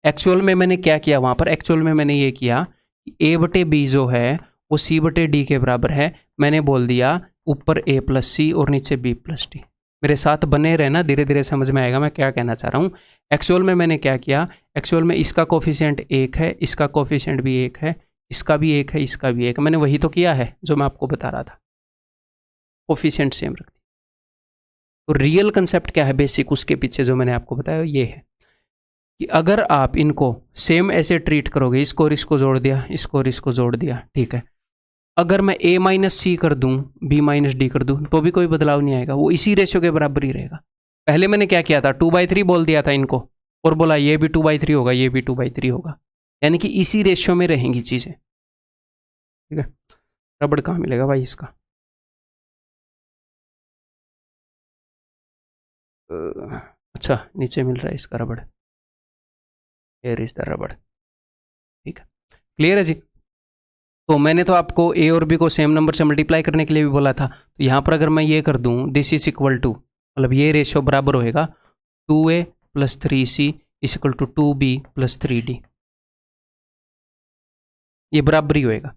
एक्चुअल में मैंने क्या किया वहाँ पर, एक्चुअल में मैंने ये किया कि a/b जो है वो c/d के बराबर है। मैंने बोल दिया ऊपर a + c और नीचे b + d। मेरे साथ बने रहना, धीरे धीरे समझ में आएगा मैं क्या कहना चाह रहा हूँ। एक्चुअल में मैंने क्या किया, एक्चुअल में इसका कोफिशिएंट 1 है, इसका कोफिशिएंट भी 1 है, इसका भी 1 है, इसका भी 1। मैंने वही तो किया है जो मैं आपको बता रहा था, कोफिशिएंट सेम रख दिया। तो रियल कंसेप्ट क्या है बेसिक उसके पीछे जो मैंने आपको बताया ये है कि अगर आप इनको सेम ऐसे ट्रीट करोगे, इसको और इसको जोड़ दिया, इसको और इसको जोड़ दिया, ठीक है। अगर मैं a - c कर दूं, b - d कर दूं, तो भी कोई बदलाव नहीं आएगा, वो इसी रेशियो के बराबर ही रहेगा। पहले मैंने क्या किया था, 2/3 बोल दिया था इनको और बोला ये भी 2/3 होगा, ये भी 2/3 होगा, यानी कि इसी रेशियो में रहेंगी चीज़ें, ठीक है। रबड़ कहाँ मिलेगा भाई इसका, अच्छा नीचे मिल रहा है इसका रबड़, हियर इज द रबड़, ठीक है। क्लियर है जी। तो मैंने तो आपको a और b को सेम नंबर से मल्टीप्लाई करने के लिए भी बोला था। तो यहाँ पर अगर मैं ये कर दूँ, दिस इज इक्वल टू, मतलब ये रेशियो बराबर होएगा 2a + 3c = 2b + 3d, ये बराबर ही होएगा,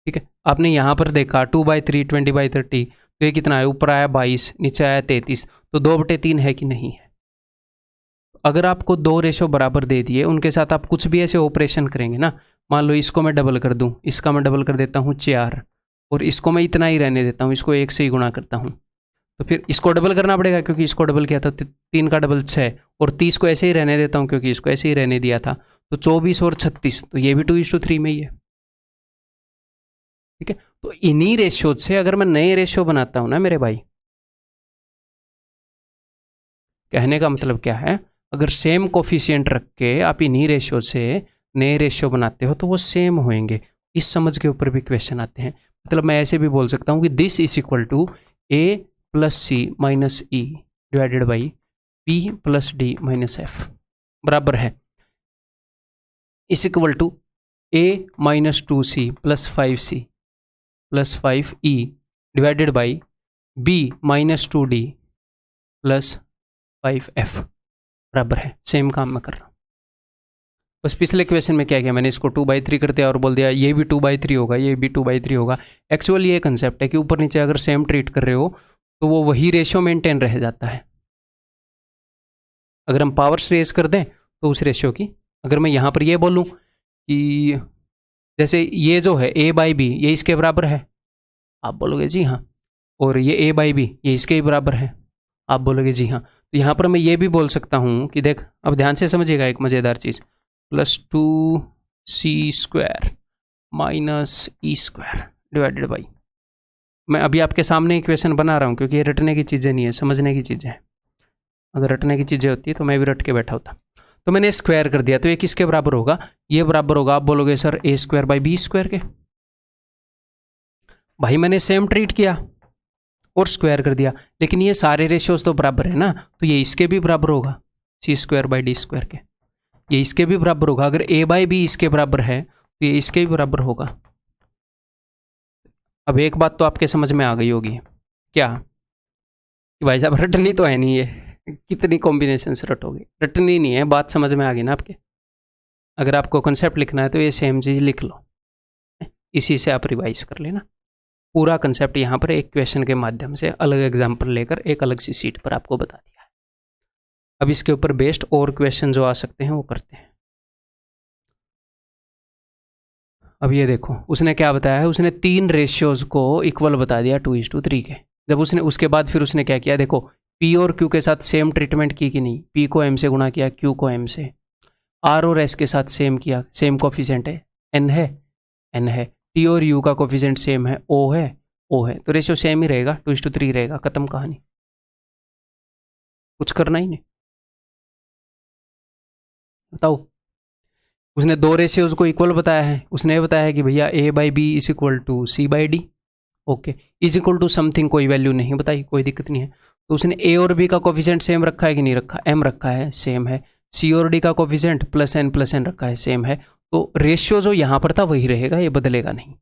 ठीक है। आपने यहाँ पर देखा 2/3 20/30, तो ये कितना है, ऊपर आया 22, नीचे आया 33, तो 2/3 है कि नहीं है। अगर आपको दो रेशो बराबर दे दिए, उनके साथ आप कुछ भी ऐसे ऑपरेशन करेंगे ना, मान लो इसको मैं डबल कर दूं, इसका मैं डबल कर देता हूँ 4, और इसको मैं इतना ही रहने देता हूँ, इसको 1 से ही गुणा करता हूँ, तो फिर इसको डबल करना पड़ेगा क्योंकि इसको डबल किया था, 3 का डबल 6, और 30 को ऐसे ही रहने देता हूँ क्योंकि इसको ऐसे ही रहने दिया था, तो 24 और 36, तो ये भी 2:3 में ही है, ठीक है। तो इन्हीं रेशियो से अगर मैं नए रेशियो बनाता हूँ ना मेरे भाई, कहने का मतलब क्या है, अगर सेम कोफिशिएंट रख के आप इन्हीं रेशियो से नए रेशियो बनाते हो तो वो सेम होंगे। इस समझ के ऊपर भी क्वेश्चन आते हैं। मतलब मैं ऐसे भी बोल सकता हूँ कि this is equal to a + c - e divided by b + d - f बराबर है, is equal to a - 2c + 5c + 5e divided by b - 2d + 5f बराबर है। सेम काम मैं कर रहा हूँ, बस पिछले क्वेश्चन में क्या किया, मैंने इसको 2/3 कर दिया और बोल दिया ये भी 2/3 होगा, ये भी 2/3 होगा। एक्चुअली ये कंसेप्ट है कि ऊपर नीचे अगर सेम ट्रीट कर रहे हो तो वो वही रेशियो मेंटेन रह जाता है। अगर हम पावर्स रेज कर दें तो उस रेशियो की, अगर मैं यहाँ पर ये बोलूँ कि जैसे ये जो है a/b ये इसके बराबर है, आप बोलोगे जी हाँ, और ये a/b ये इसके ही बराबर है, आप बोलोगे जी हाँ। तो यहाँ पर मैं ये भी बोल सकता हूँ कि देख, अब ध्यान से समझिएगा एक मज़ेदार चीज़, +2c² - e² डिवाइडेड बाई, मैं अभी आपके सामने इक्वेशन बना रहा हूँ क्योंकि ये रटने की चीज़ें नहीं है, समझने की चीज़ें हैं। अगर रटने की चीज़ें होती तो मैं भी रट के बैठा होता। तो मैंने स्क्वायर कर दिया, तो ये किसके बराबर होगा, ये बराबर होगा, आप बोलोगे सर a² / b² के। भाई मैंने सेम ट्रीट किया और स्क्वायर कर दिया, लेकिन ये सारे रेशियोज तो बराबर है ना, तो ये इसके भी बराबर होगा c² / d² के, ये इसके भी बराबर होगा। अगर a/b इसके बराबर है तो ये इसके भी बराबर होगा। अब एक बात तो आपके समझ में आ गई होगी, क्या कि भाई साहब रटनी तो है नहीं है, कितनी कॉम्बिनेशन से रटोगे, रटनी नहीं है, बात समझ में आ गई ना आपके। अगर आपको कंसेप्ट लिखना है तो ये सेम चीज़ लिख लो, इसी से आप रिवाइज कर लेना। पूरा कंसेप्ट यहाँ पर एक क्वेश्चन के माध्यम से अलग एग्जाम्पल लेकर एक अलग सी सीट पर आपको बता दिया है। अब इसके ऊपर बेस्ड और क्वेश्चन जो आ सकते हैं वो करते हैं। अब ये देखो, उसने क्या बताया है, उसने 3 रेशियोज को इक्वल बता दिया 2:3 के। जब उसने उसके बाद फिर उसने क्या किया, देखो P और Q के साथ सेम ट्रीटमेंट की कि नहीं, P को M से गुणा किया, Q को M से, R और S के साथ सेम किया, सेम कोफिशिएंट है, N है, T और U का कोफिशिएंट सेम है, O है, तो रेशियो सेम ही रहेगा, 2:3 रहेगा, खत्म कहानी, कुछ करना ही नहीं। बताओ, उसने 2 रेशियोज को इक्वल बताया है, उसने बताया है कि भैया a/b = c/d, okay, is equal to something, कोई वैल्यू नहीं बताई, कोई दिक्कत नहीं है। तो उसने a और b का कोफिशिएंट सेम रखा है कि नहीं रखा, m रखा है, सेम है। c और d का कोफिशिएंट +n रखा है, सेम है। तो रेशियो जो यहाँ पर था वही रहेगा, ये बदलेगा नहीं।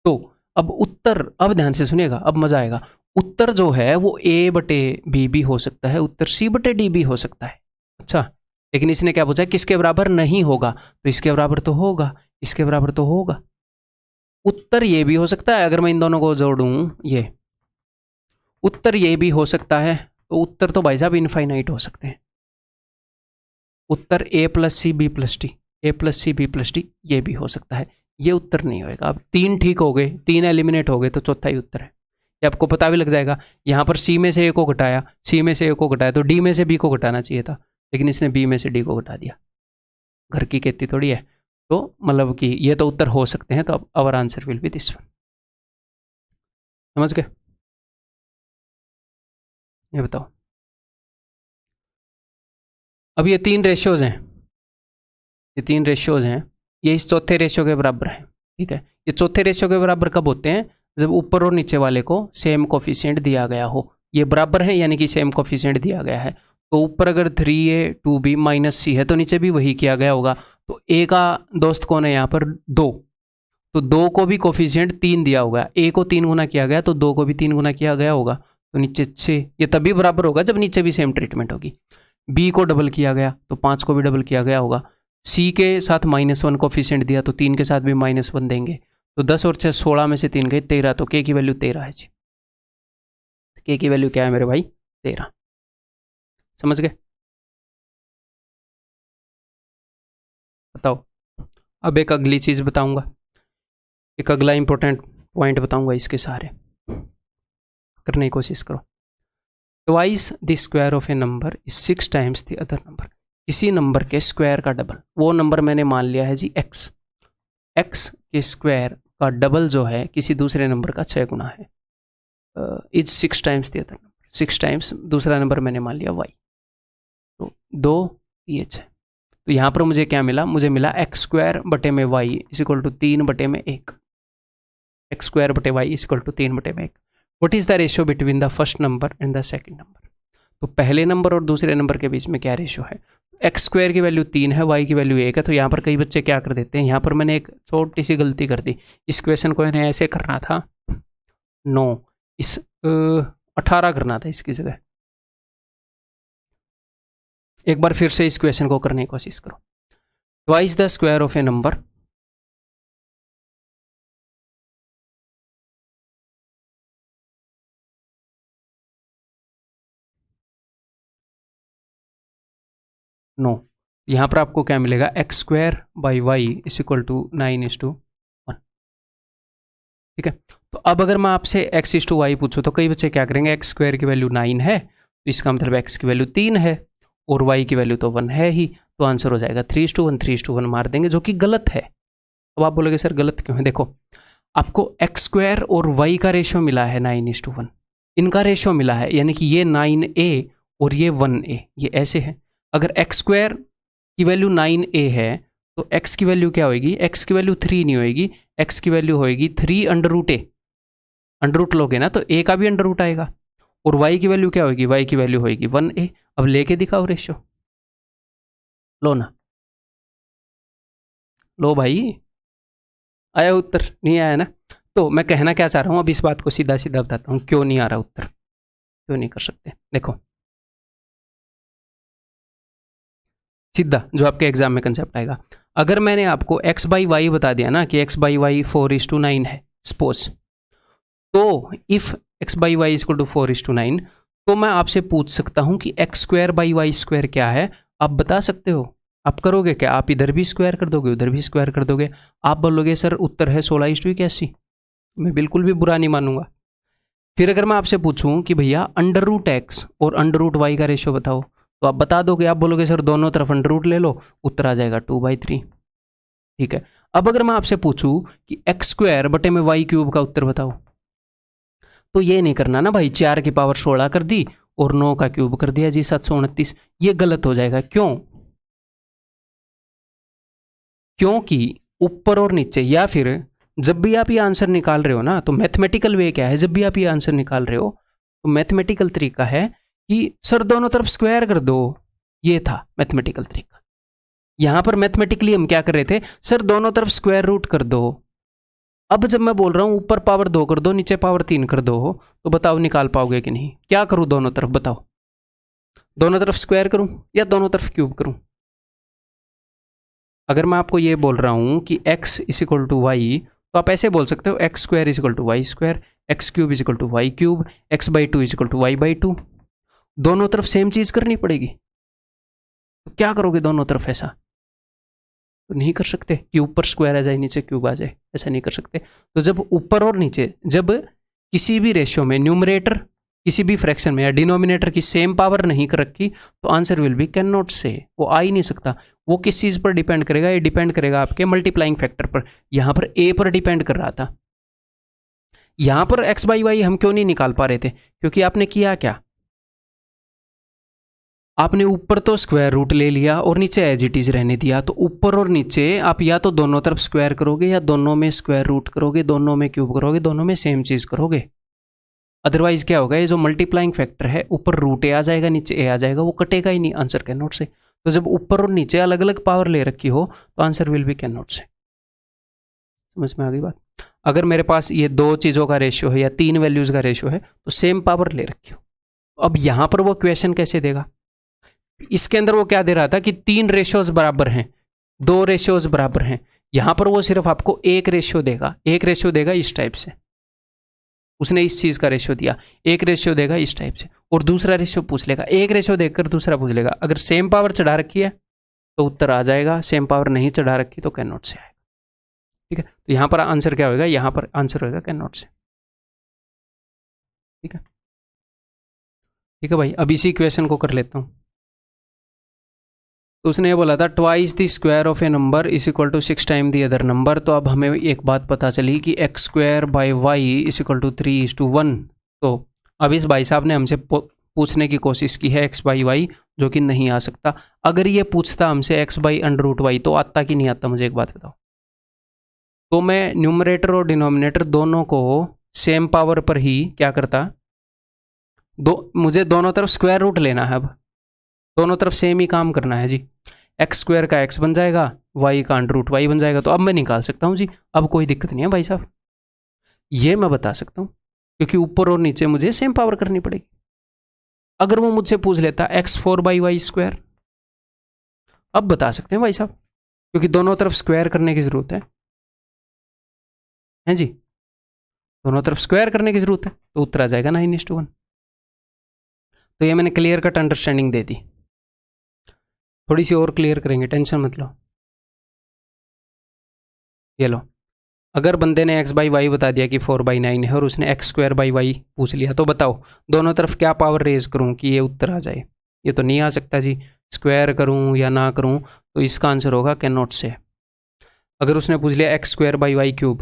तो अब उत्तर, अब ध्यान से सुनिएगा, अब मजा आएगा। उत्तर जो है वो A बटे B भी हो सकता है, उत्तर C बटे D भी हो सकता है। अच्छा, लेकिन इसने क्या पूछा, किसके बराबर नहीं होगा, तो इसके बराबर तो होगा, इसके बराबर तो होगा। उत्तर ये भी हो सकता है, अगर मैं इन दोनों को जोड़ूं, ये उत्तर ये भी हो सकता है, तो उत्तर तो भाई साहब इनफाइनाइट हो सकते हैं। उत्तर A plus C B plus D, A plus C B plus D, ये भी हो सकता है। ये उत्तर नहीं होएगा। अब 3 ठीक हो गए, 3 एलिमिनेट हो गए, तो चौथा ही उत्तर है। ये आपको पता भी लग जाएगा। यहाँ पर C में से A को घटाया, C में से A को घटाया, तो D में से B को घटाना चाहिए था, लेकिन इसने B में से D को घटा दिया। घर की खेती थोड़ी है। तो मतलब कि ये तो उत्तर हो सकते हैं, तो अब our answer will be this one. समझ गए? ये बताओ। अब ये 3 रेशियोज हैं, ये 3 रेशियोज हैं, ये इस चौथे रेशियो के बराबर है। ठीक है, ये चौथे रेशियो के बराबर कब होते हैं, जब ऊपर और नीचे वाले को सेम कोफिशिएंट दिया गया हो। ये बराबर है यानी कि सेम कोफिशिएंट दिया गया है। तो ऊपर अगर 3A 2B माइनस C है, तो नीचे भी वही किया गया होगा। तो A का दोस्त कौन है यहाँ पर, 2, तो 2 को भी कोफिशिएंट 3 दिया होगा। A को 3 गुना किया गया, तो 2 को भी 3 गुना किया गया होगा, तो नीचे 6। ये तभी बराबर होगा जब नीचे भी सेम ट्रीटमेंट होगी। B को डबल किया गया, तो 5 को भी डबल किया गया होगा। C के साथ -1 कोफिशिएंट दिया, तो 3 के साथ भी -1 देंगे। तो 10 और 6 16 में से 3 गए 13, तो K की वैल्यू 13 है जी। K की वैल्यू क्या है मेरे भाई, 13। समझ गए? बताओ। अब एक अगली चीज़ बताऊंगा, एक अगला इंपॉर्टेंट पॉइंट बताऊंगा, इसके सहारे करने की कोशिश करो। Twice the square of a number is 6 times the other number. किसी नंबर के स्क्वायर का डबल, वो नंबर मैंने मान लिया है जी x, x के स्क्वायर का डबल जो है किसी दूसरे नंबर का 6 गुना है, is 6 times the other number. 6 times दूसरा नंबर मैंने मान लिया y, तो 2 ये 6। तो यहाँ पर मुझे क्या मिला, मुझे मिला एक्स स्क्वायर बटे में y इज इक्वल टू 3 बटे में 1। एक्स स्क्वायर बटे y इज इक्वल टू 3 बटे में 1। What is the ratio between the first number and the second number. तो पहले नंबर और दूसरे नंबर के बीच में क्या रेशियो है। एक्स स्क्वायर की वैल्यू 3 है, y की वैल्यू 1 है। तो यहाँ पर कई बच्चे क्या कर देते हैं, यहाँ पर मैंने एक छोटी सी गलती कर दी। इस क्वेश्चन को इन्हें ऐसे करना था, 9 इस 18 करना था इसकी जगह। एक बार फिर से इस क्वेश्चन को करने की कोशिश करो। Twice the square of a number, no, यहाँ पर आपको क्या मिलेगा, x square by y is equal to 9:1। ठीक है, तो अब अगर मैं आपसे x/y पूछूं, तो कई बच्चे क्या करेंगे, एक्स स्क्वायर की वैल्यू 9 है, तो इसका मतलब x की वैल्यू 3 है और y की वैल्यू तो 1 है ही, तो आंसर हो जाएगा 3:1। 3:1 मार देंगे, जो कि गलत है। अब आप बोलोगे सर गलत क्यों है, देखो आपको एक्स स्क्वायर और y का रेशियो मिला है 9:1, इनका रेशियो मिला है, यानी कि ये 9a और ये 1a, ये ऐसे है। अगर एक्स स्क्वायर की वैल्यू 9a है, तो x की वैल्यू क्या होगी, x की वैल्यू 3 नहीं होगी, x की वैल्यू होगी 3√a। अंडर रूट लोगे ना तो a का भी अंडर रूट आएगा, और y की वैल्यू क्या होगी, y की वैल्यू होगी 1a। अब लेके दिखाओ रेशियो, लो ना, लो भाई, आया उत्तर, नहीं आया ना। तो मैं कहना क्या चाह रहा हूँ, अब इस बात को सीधा सीधा बताता हूँ क्यों नहीं आ रहा उत्तर, क्यों नहीं कर सकते। देखो सीधा जो आपके एग्जाम में कंसेप्ट आएगा, अगर मैंने आपको x बाई वाई बता दिया ना कि x बाई वाई 4:9 है सपोज, तो if x by y equal to 4:9, तो मैं आपसे पूछ सकता हूं कि x square by y square क्या है। आप बता सकते हो, आप करोगे क्या, आप इधर भी स्क्वायर कर दोगे उधर भी स्क्वायर कर दोगे, आप बोलोगे सर उत्तर है 16:81, मैं बिल्कुल भी बुरा नहीं मानूंगा। फिर अगर मैं आपसे पूछूं कि भैया अंडर रूट एक्स और अंडर रूट वाई का रेशियो बताओ, तो आप बता दोगे, आप बोलोगे सर दोनों तरफ अंडर रूट ले लो, उत्तर आ जाएगा 2/3। ठीक है, अब अगर मैं आपसे पूछूं कि एक्स स्क्वायर बटे में वाई क्यूब का उत्तर बताओ, तो ये नहीं करना ना भाई, 4 की पावर 16 कर दी और 9 का क्यूब कर दिया जी 729, ये गलत हो जाएगा। क्यों, क्योंकि ऊपर और नीचे, या फिर जब भी आप ये आंसर निकाल रहे हो ना, तो मैथमेटिकल वे क्या है, जब भी आप ये आंसर निकाल रहे हो तो मैथमेटिकल तरीका है कि सर दोनों तरफ स्क्वायर कर दो, ये था मैथमेटिकल तरीका। यहां पर मैथमेटिकली हम क्या कर रहे थे, सर दोनों तरफ स्क्वायर रूट कर दो, अब जब मैं बोल रहा हूँ ऊपर पावर 2 कर दो, नीचे पावर 3 कर दो हो, तो बताओ निकाल पाओगे कि नहीं? क्या करूँ दोनों तरफ, बताओ? दोनों तरफ स्क्वायर करूँ या दोनों तरफ क्यूब करूँ? अगर मैं आपको ये बोल रहा हूँ कि x is equal to y, तो आप ऐसे बोल सकते हो x square is equal to y square, x cube is equal to y cube, x by two is equal to y by two. दोनों तरफ सेम चीज़ करनी पड़ेगी। तो क्या करोगे दोनों तरफ? ऐसा तो नहीं कर सकते कि ऊपर स्क्वायर आ जाए नीचे क्यूब आ जाए, ऐसा नहीं कर सकते। तो जब ऊपर और नीचे, जब किसी भी रेशियो में न्यूमरेटर किसी भी फ्रैक्शन में या डिनोमिनेटर की सेम पावर नहीं कर रखी, तो answer will B can not से, वो आ ही नहीं सकता। वो किस चीज़ पर डिपेंड करेगा? ये डिपेंड करेगा आपके मल्टीप्लाइंग फैक्टर पर। यहाँ पर ए पर डिपेंड कर रहा था। यहाँ पर एक्स बाई वाई हम क्यों नहीं निकाल पा रहे थे? क्योंकि आपने किया क्या? आपने ऊपर तो स्क्वायर रूट ले लिया और नीचे एज इट इज रहने दिया। तो ऊपर और नीचे आप या तो दोनों तरफ स्क्वायर करोगे या दोनों में स्क्वायर रूट करोगे, दोनों में क्यूब करोगे, दोनों में सेम चीज़ करोगे। अदरवाइज क्या होगा? ये जो मल्टीप्लाइंग फैक्टर है, ऊपर रूट ए आ जाएगा, नीचे ए आ जाएगा, वो कटेगा ही नहीं आंसर कैन नॉट से। तो जब ऊपर और नीचे अलग अलग पावर ले रखी हो, तो answer will B can not से। समझ में आ गई बात? अगर मेरे पास ये दो चीज़ों का रेशियो है या तीन वैल्यूज़ का रेशियो है, तो सेम पावर ले रखी हो। अब यहाँ पर वो क्वेश्चन कैसे देगा? इसके अंदर वो क्या दे रहा था कि तीन रेशियोज बराबर हैं, दो रेशियोज बराबर हैं। यहां पर वो सिर्फ आपको एक रेशियो देगा, एक रेशियो देगा इस टाइप से। उसने इस चीज का रेशियो दिया, एक रेशियो देगा इस टाइप से, और दूसरा रेशियो पूछ लेगा, एक रेशियो देकर दूसरा पूछ लेगा। अगर सेम पावर चढ़ा रखी है तो उत्तर आ जाएगा, सेम पावर नहीं चढ़ा रखी तो कैन नॉट से आएगा। ठीक है, तो यहां पर आंसर क्या होगा? यहां पर आंसर होगा कैन नॉट से। ठीक है, ठीक है भाई, अब इसी क्वेश्चन को कर लेता हूं। तो उसने ये बोला था twice the square of a number is equal to 6 time the other number. तो अब हमें एक बात पता चली कि x square by y is equal to 3:1। तो अब इस भाई साहब ने हमसे पूछने की कोशिश की है एक्स बाई वाई, जो कि नहीं आ सकता। अगर ये पूछता हमसे x by under root y, तो आता कि नहीं आता? मुझे एक बात बताओ। तो मैं न्यूमरेटर और डिनोमिनेटर दोनों को सेम पावर पर ही क्या करता? मुझे दोनों तरफ स्क्वायर रूट लेना है। अब दोनों तरफ सेम ही काम करना है जी। एक्स स्क्वायर का एक्स बन जाएगा, वाई का अंडर रूट वाई बन जाएगा। तो अब मैं निकाल सकता हूँ जी, अब कोई दिक्कत नहीं है भाई साहब। ये मैं बता सकता हूँ क्योंकि ऊपर और नीचे मुझे सेम पावर करनी पड़ेगी। अगर वो मुझसे पूछ लेता x4/y², अब बता सकते हैं भाई साहब, क्योंकि दोनों तरफ स्क्वायर करने की जरूरत है जी, दोनों तरफ स्क्वायर करने की जरूरत है, तो उत्तर आ जाएगा 9:1। तो ये मैंने क्लियर कट अंडरस्टैंडिंग दे दी। थोड़ी सी और क्लियर करेंगे, टेंशन मत लो। ये लो, अगर बंदे ने x बाई वाई बता दिया कि 4/9 है और उसने x²/y पूछ लिया, तो बताओ दोनों तरफ क्या पावर रेज करूं कि ये उत्तर आ जाए? ये तो नहीं आ सकता जी। स्क्वायर करूं या ना करूं, तो इसका आंसर होगा कैन नॉट से। अगर उसने पूछ लिया x²/y³,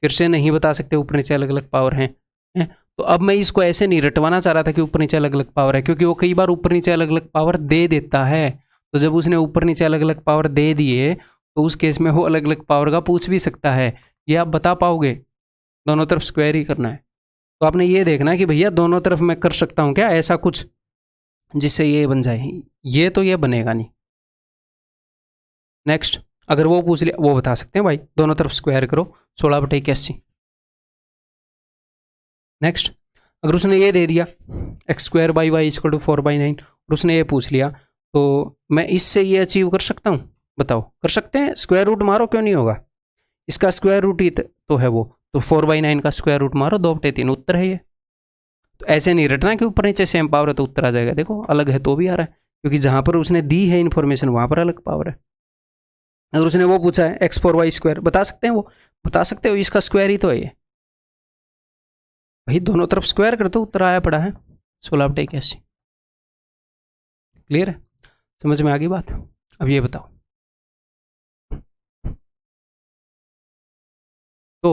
फिर से नहीं बता सकते, ऊपर नीचे अलग अलग पावर हैं। तो अब मैं इसको ऐसे नहीं रटवाना चाह रहा था कि ऊपर नीचे अलग अलग पावर है, क्योंकि वो कई बार ऊपर नीचे अलग अलग पावर दे देता है। तो जब उसने ऊपर नीचे अलग अलग पावर दे दिए, तो उस केस में वो अलग अलग पावर का पूछ भी सकता है। ये आप बता पाओगे? दोनों तरफ स्क्वायर ही करना है। तो आपने ये देखना है कि भैया दोनों तरफ मैं कर सकता हूँ क्या ऐसा कुछ जिससे ये बन जाए? ये तो ये बनेगा नहीं। नेक्स्ट, अगर वो पूछ लिया, वो बता सकते हैं भाई दोनों तरफ स्क्वायर करो 16/81। नेक्स्ट, अगर उसने ये दे दिया x²/y = 4/9 और उसने ये पूछ लिया, तो मैं इससे ये अचीव कर सकता हूँ? बताओ, कर सकते हैं? स्क्वायर रूट मारो, क्यों नहीं होगा? इसका स्क्वायर रूट ही तो है वो, तो 4/9 का स्क्वायर रूट मारो, 2/3 उत्तर है ये। तो ऐसे नहीं रटना कि ऊपर नीचे सेम पावर है तो उत्तर आ जाएगा। देखो अलग है तो भी आ रहा है, क्योंकि जहाँ पर उसने दी है इन्फॉर्मेशन वहाँ पर अलग पावर है। अगर उसने वो पूछा है x4/y², बता सकते हैं? वो बता सकते हो, इसका स्क्वायर ही तो है ये भाई। दोनों तरफ स्क्वायर कर दो, उत्तर आया पड़ा है 16/81। क्लियर है? समझ में आ गई बात? अब ये बताओ, तो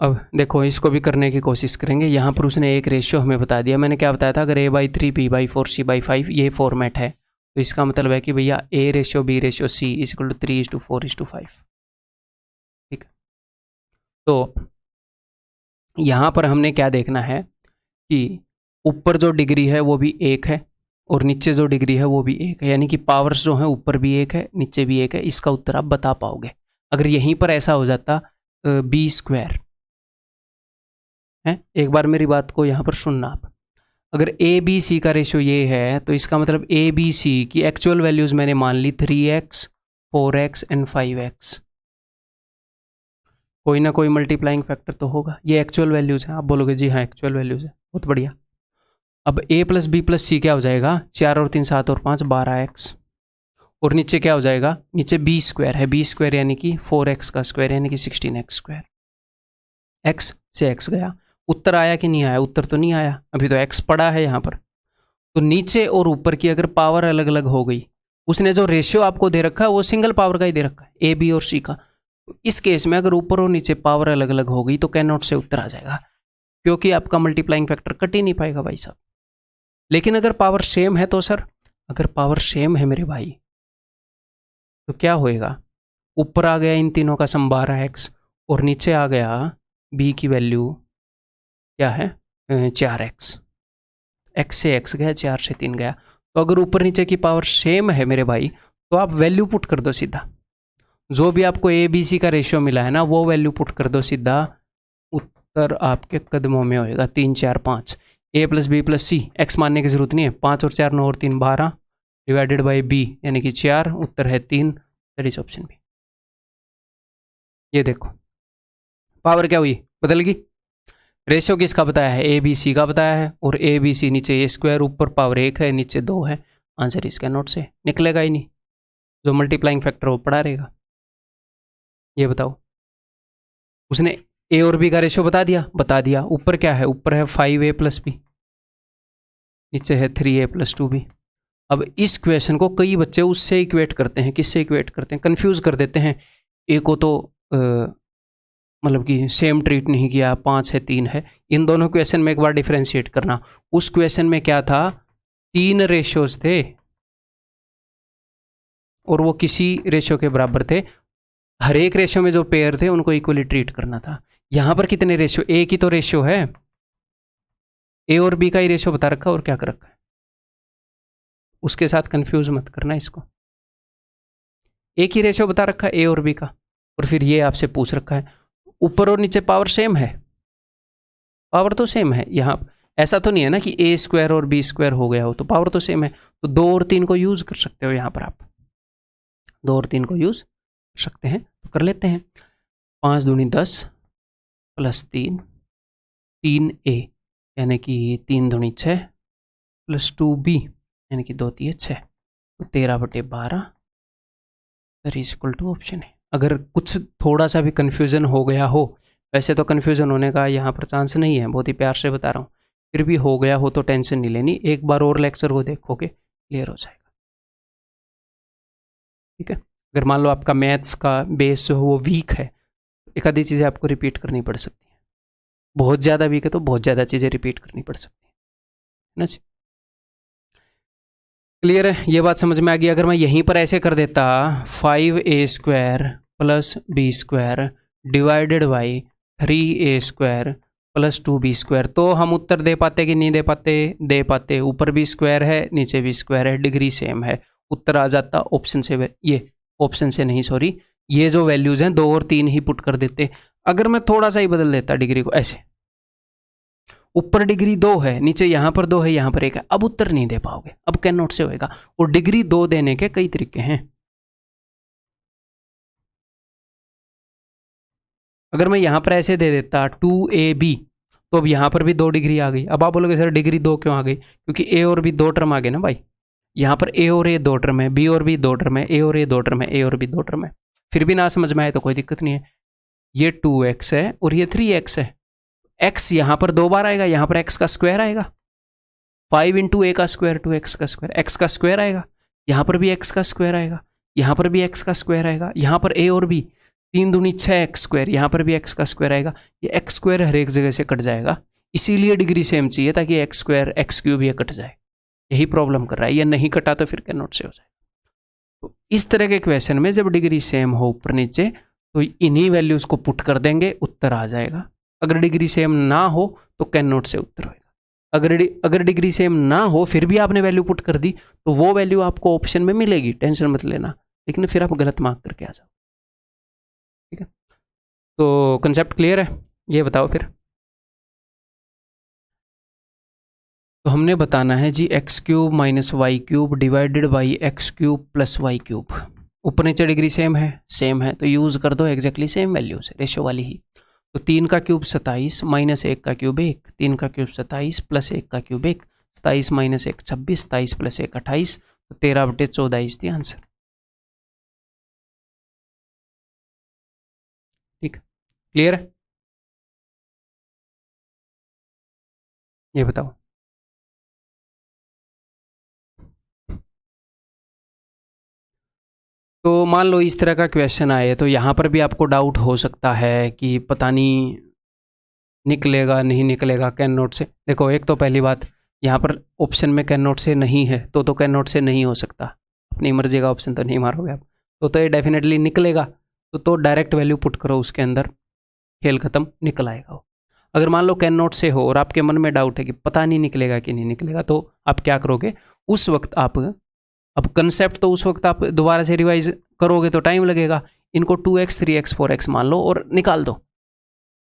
अब देखो इसको भी करने की कोशिश करेंगे। यहाँ पर उसने एक रेशियो हमें बता दिया। मैंने क्या बताया था? अगर a/3 b/4 c/5 ये फॉर्मेट है, तो इसका मतलब है कि भैया a/b/c = 3:4:5। ठीक है, तो यहाँ पर हमने क्या देखना है कि ऊपर जो डिग्री है वो भी एक है और नीचे जो डिग्री है वो भी एक है, यानी कि पावर्स जो है ऊपर भी एक है नीचे भी एक है। इसका उत्तर आप बता पाओगे। अगर यहीं पर ऐसा हो जाता बी स्क्वायर है। एक बार मेरी बात को यहाँ पर सुनना आप। अगर ए बी सी का रेशियो ये है तो इसका मतलब ए बी सी की एक्चुअल वैल्यूज़ मैंने मान ली 3x 4x एंड 5x। कोई ना कोई मल्टीप्लाइंग फैक्टर तो होगा। ये एक्चुअल वैल्यूज़ हैं। आप बोलोगे जी हाँ एक्चुअल वैल्यूज़ है, बहुत बढ़िया। अब a प्लस बी प्लस सी क्या हो जाएगा, 4 और 3 7 और 5 12x। और नीचे क्या हो जाएगा, नीचे बी स्क्वायर है, बी स्क्वायर यानी कि 4x का स्क्वायर यानी कि 16x स्क्वायर। x से x गया, उत्तर आया कि नहीं आया? उत्तर तो नहीं आया, अभी तो x पड़ा है यहाँ पर। तो नीचे और ऊपर की अगर पावर अलग अलग हो गई, उसने जो रेशियो आपको दे रखा है वो सिंगल पावर का ही दे रखा है, ए बी और सी का। इस केस में अगर ऊपर और नीचे पावर अलग अलग हो गई तो कैन नॉट से उत्तर आ जाएगा, क्योंकि आपका मल्टीप्लाइंग फैक्टर कट ही नहीं पाएगा भाई साहब। लेकिन अगर पावर सेम है तो सर, अगर पावर सेम है मेरे भाई तो क्या होएगा, ऊपर आ गया इन तीनों का सम 12x और नीचे आ गया b की वैल्यू क्या है 4x। x से x गया, 4 से 3 गया। तो अगर ऊपर नीचे की पावर सेम है मेरे भाई तो आप वैल्यू पुट कर दो सीधा, जो भी आपको ए बी सी का रेशियो मिला है ना वो वैल्यू पुट कर दो सीधा, उत्तर आपके कदमों में होएगा 3 4 5। ए प्लस बी प्लस सी, एक्स मानने की जरूरत नहीं है, 5 और 4 9 और 3 12 डिवाइडेड बाई बी यानी कि 4, उत्तर है 3। That is option B. ये देखो पावर क्या हुई, बदल गई। रेशियो किसका बताया है, ए बी सी का बताया है, और ए बी सी नीचे ए स्क्वायर, ऊपर पावर 1 है नीचे 2 है। आंसर इसका नोट से निकलेगा ही नहीं, जो मल्टीप्लाइंग फैक्टर वो पड़ा रहेगा। ये बताओ, उसने ए और बी का रेशियो बता दिया। ऊपर क्या है, ऊपर है 5a प्लस बी, नीचे है 3a प्लस 2b। अब इस क्वेश्चन को कई बच्चे उससे इक्वेट करते हैं, किससे इक्वेट करते हैं, कंफ्यूज कर देते हैं। ए को तो मतलब कि सेम ट्रीट नहीं किया, 5 है 3 है। इन दोनों क्वेश्चन में एक बार डिफरेंशिएट करना। उस क्वेश्चन में क्या था, 3 रेशियोज थे और वो किसी रेशियो के बराबर थे। हर एक रेशियो में जो पेयर थे उनको इक्वली ट्रीट करना था। यहां पर कितने रेशियो, ए की तो रेशियो है, ए और बी का ही रेशियो बता रखा और क्या कर रखा है, उसके साथ कंफ्यूज मत करना इसको। एक ही रेशियो बता रखा है ए और बी का, और फिर ये आपसे पूछ रखा है ऊपर और नीचे पावर सेम है, पावर तो सेम है। यहाँ ऐसा तो नहीं है ना कि ए स्क्वायर और बी स्क्वायर हो गया हो, तो पावर तो सेम है। तो 2 और 3 को यूज कर सकते हो, यहाँ पर आप 2 और 3 को यूज कर सकते हैं। तो कर लेते हैं, 5 दूनी 10 प्लस 3 3a यानी कि 3 दूनी 6 प्लस 2b यानी कि 2 3 6, तो 13/12 इज इक्वल टू ऑप्शन है। अगर कुछ थोड़ा सा भी कन्फ्यूज़न हो गया हो, वैसे तो कन्फ्यूज़न होने का यहाँ पर चांस नहीं है, बहुत ही प्यार से बता रहा हूँ, फिर भी हो गया हो तो टेंशन नहीं लेनी, एक बार और लेक्चर को देखोगे क्लियर हो जाएगा। ठीक है, अगर मान लो आपका मैथ्स का बेस जो है वो वीक है, एक आधी चीज़ें आपको रिपीट करनी पड़ सकती हैं। बहुत ज़्यादा वीक है तो बहुत ज़्यादा चीज़ें रिपीट करनी पड़ सकती है ना जी। क्लियर है, ये बात समझ में आ गई। अगर मैं यहीं पर ऐसे कर देता 5a square plus b square divided by 3a square plus 2b square, तो हम उत्तर दे पाते कि नहीं दे पाते, दे पाते। ऊपर भी स्क्वायर है नीचे भी स्क्वायर है, डिग्री सेम है, उत्तर आ जाता ऑप्शन से। ये ऑप्शन से नहीं, सॉरी, ये जो वैल्यूज़ हैं 2 और 3 ही पुट कर देते। अगर मैं थोड़ा सा ही बदल देता डिग्री को, ऐसे ऊपर डिग्री 2 है, नीचे यहाँ पर 2 है, यहाँ पर 1 है, अब उत्तर नहीं दे पाओगे, अब कैन नॉट से होएगा। और डिग्री 2 देने के कई तरीके हैं। अगर मैं यहाँ पर ऐसे दे देता 2ab, तो अब यहाँ पर भी 2 डिग्री आ गई। अब आप बोलोगे सर डिग्री 2 क्यों आ गई, क्योंकि a और b 2 टर्म आ गए ना भाई। यहाँ पर a और a 2 टर्म है, b और b 2 टर्म है, a और a 2 टर्म है, a और b 2 टर्म है। फिर भी ना समझ में आए तो कोई दिक्कत नहीं है। ये 2x है और ये 3x है। x यहाँ पर 2 बार आएगा, यहाँ पर x का स्क्वायर आएगा, 5 इंटू a का स्क्वायर 2x का स्क्वायर, x का स्क्वायर आएगा, यहाँ पर भी x का स्क्वायर आएगा, यहाँ पर भी x का स्क्वायर आएगा, यहाँ पर a और b 3 दूनी 6x स्क्वायर, यहाँ पर भी x का स्क्वायर आएगा। ये x स्क्वायर हर एक जगह से कट जाएगा, इसीलिए डिग्री सेम चाहिए ताकि x स्क्वायर x क्यूब ये कट जाए। यही प्रॉब्लम कर रहा है, ये नहीं कटा तो फिर कैन नॉट से हो जाए। तो इस तरह के क्वेश्चन में जब डिग्री सेम हो ऊपर नीचे तो इन्हीं वैल्यूज को पुट कर देंगे, उत्तर आ जाएगा। अगर डिग्री सेम ना हो तो कैन नॉट से उत्तर होगा। अगर डिग्री सेम ना हो फिर भी आपने वैल्यू पुट कर दी तो वो वैल्यू आपको ऑप्शन में मिलेगी, टेंशन मत लेना, लेकिन फिर आप गलत मार्क करके आ जाओ। ठीक है, तो कंसेप्ट क्लियर है, ये बताओ फिर। तो हमने बताना है जी X cube minus Y cube divided by X cube plus Y cube. ऊपर नीचे डिग्री सेम है तो यूज़ कर दो एग्जैक्टली सेम वैल्यू से, रेशो वाली ही। तो 3 का क्यूब 27 माइनस 1 का क्यूब 1, 3 का क्यूब 27 प्लस 1 का क्यूब 1, 27 माइनस 1 26, 27 प्लस 1 28, तो 13/14 इज द आंसर। ठीक, क्लियर है, ये बताओ। तो मान लो इस तरह का क्वेश्चन आए तो यहाँ पर भी आपको डाउट हो सकता है कि पता नहीं निकलेगा नहीं निकलेगा कैन नोट से। देखो एक तो पहली बात, यहाँ पर ऑप्शन में कैन नोट से नहीं है तो कैन नोट से नहीं हो सकता, अपनी मर्जी का ऑप्शन तो नहीं मारोगे आप, तो ये डेफिनेटली निकलेगा। तो डायरेक्ट वैल्यू पुट करो उसके अंदर, खेल खत्म, निकल आएगा वो। अगर मान लो कैन नोट से हो और आपके मन में डाउट है कि पता नहीं निकलेगा कि नहीं निकलेगा, तो आप क्या करोगे उस वक्त आप, अब कंसेप्ट तो उस वक्त आप दोबारा से रिवाइज करोगे तो टाइम लगेगा। इनको 2x 3x 4x मान लो और निकाल दो।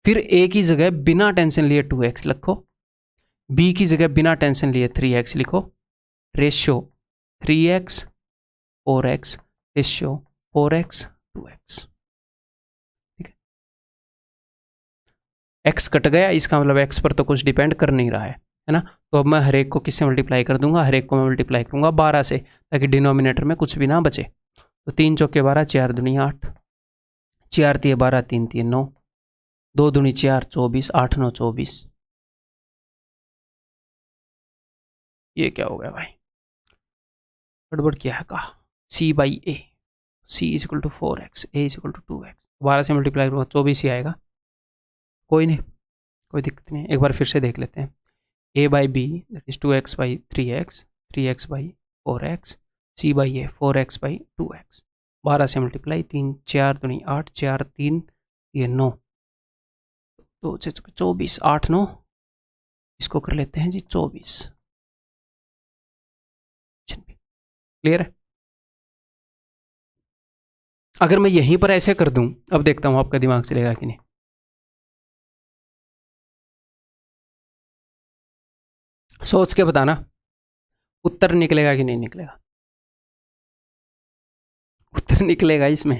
फिर a की जगह बिना टेंशन लिए 2x लिखो, b की जगह बिना टेंशन लिए 3x लिखो, ratio 3x 4x, ratio 4x 2x। ठीक है, x कट गया, इसका मतलब x पर तो कुछ डिपेंड कर नहीं रहा है ना। तो अब मैं हर एक को किससे मल्टीप्लाई कर दूंगा, हर एक को मैं मल्टीप्लाई करूंगा 12 से, ताकि डिनोमिनेटर में कुछ भी ना बचे। तो 3 चौके 12, 4 दूनी 8, 4 तिये 12, 3 तिये 9, 2 दूनी 4 24, 8 9 24। ये क्या हो गया भाई, गड़बड़ क्या है कहा, c by a, c is equal to 4x, a is equal to 2x। 12 से मल्टीप्लाई करूँगा 24 ही आएगा, कोई नहीं, कोई दिक्कत नहीं। एक बार फिर से देख लेते हैं, a by b that is 2x by 3x, 3x by 4x, c by a 4x by 2x। 12 से मल्टीप्लाई, 3 4 दूनी 8, 4 3 ये 9, 2 से 24, 8 9, इसको कर लेते हैं जी 24। क्लियर है। अगर मैं यहीं पर ऐसे कर दूं, अब देखता हूं आपका दिमाग चलेगा कि नहीं। सोच के बताना उत्तर निकलेगा कि नहीं निकलेगा। उत्तर निकलेगा इसमें,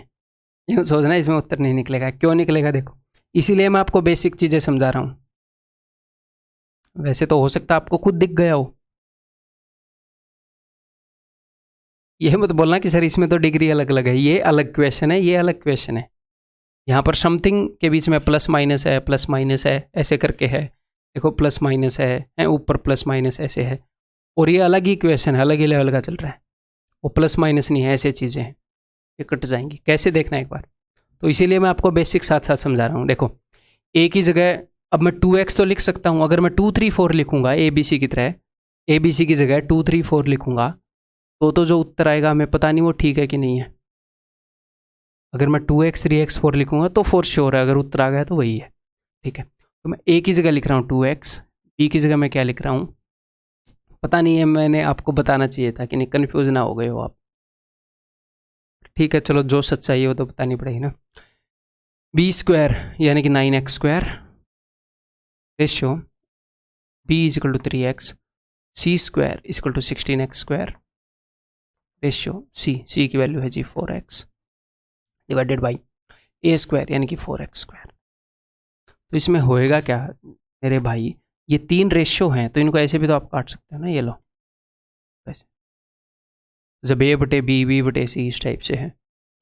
यूँ सोचना इसमें उत्तर नहीं निकलेगा। क्यों निकलेगा देखो, इसीलिए मैं आपको बेसिक चीज़ें समझा रहा हूँ। वैसे तो हो सकता है आपको खुद दिख गया हो, यह मत बोलना कि सर इसमें तो डिग्री अलग अलग है, ये अलग क्वेश्चन है, ये अलग क्वेश्चन है। यहाँ पर समथिंग के बीच में प्लस माइनस है ऐसे करके है, देखो प्लस माइनस है ऊपर प्लस माइनस ऐसे है, और ये अलग ही क्वेश्चन है, अलग ही लेवल का चल रहा है। वो प्लस माइनस नहीं है, ऐसे चीज़ें हैं, ये कट जाएंगी। कैसे देखना एक बार, तो इसीलिए मैं आपको बेसिक साथ साथ समझा रहा हूँ। देखो ए की जगह अब मैं 2x तो लिख सकता हूँ, अगर मैं 2 3 4 लिखूंगा ए बी सी की तरह, ए बी सी की जगह 2 3 4 लिखूंगा तो जो उत्तर आएगा हमें पता नहीं वो ठीक है कि नहीं है। अगर मैं 2x 3x 4 लिखूंगा तो फॉर श्योर है, अगर उत्तर आ गया तो वही है। ठीक है, तो मैं ए की जगह लिख रहा हूँ 2x, बी की जगह मैं क्या लिख रहा हूँ पता नहीं है, मैंने आपको बताना चाहिए था कि नहीं, कन्फ्यूज ना हो गए हो आप। ठीक है चलो, जो सच्चाई है वो तो बतानी पड़ेगी ना। बी स्क्वायर यानी कि 9x square, ratio b is equal to 3x, c square is equal to 16x square, ratio c की वैल्यू है जी 4x, divided by a square यानी कि 4x स्क्वायर। तो इसमें होएगा क्या मेरे भाई, ये 3 रेशियो हैं तो इनको ऐसे भी तो आप काट सकते हो ना, ये लो वैसे, जब ए बटे बी बटे सी इस टाइप से है,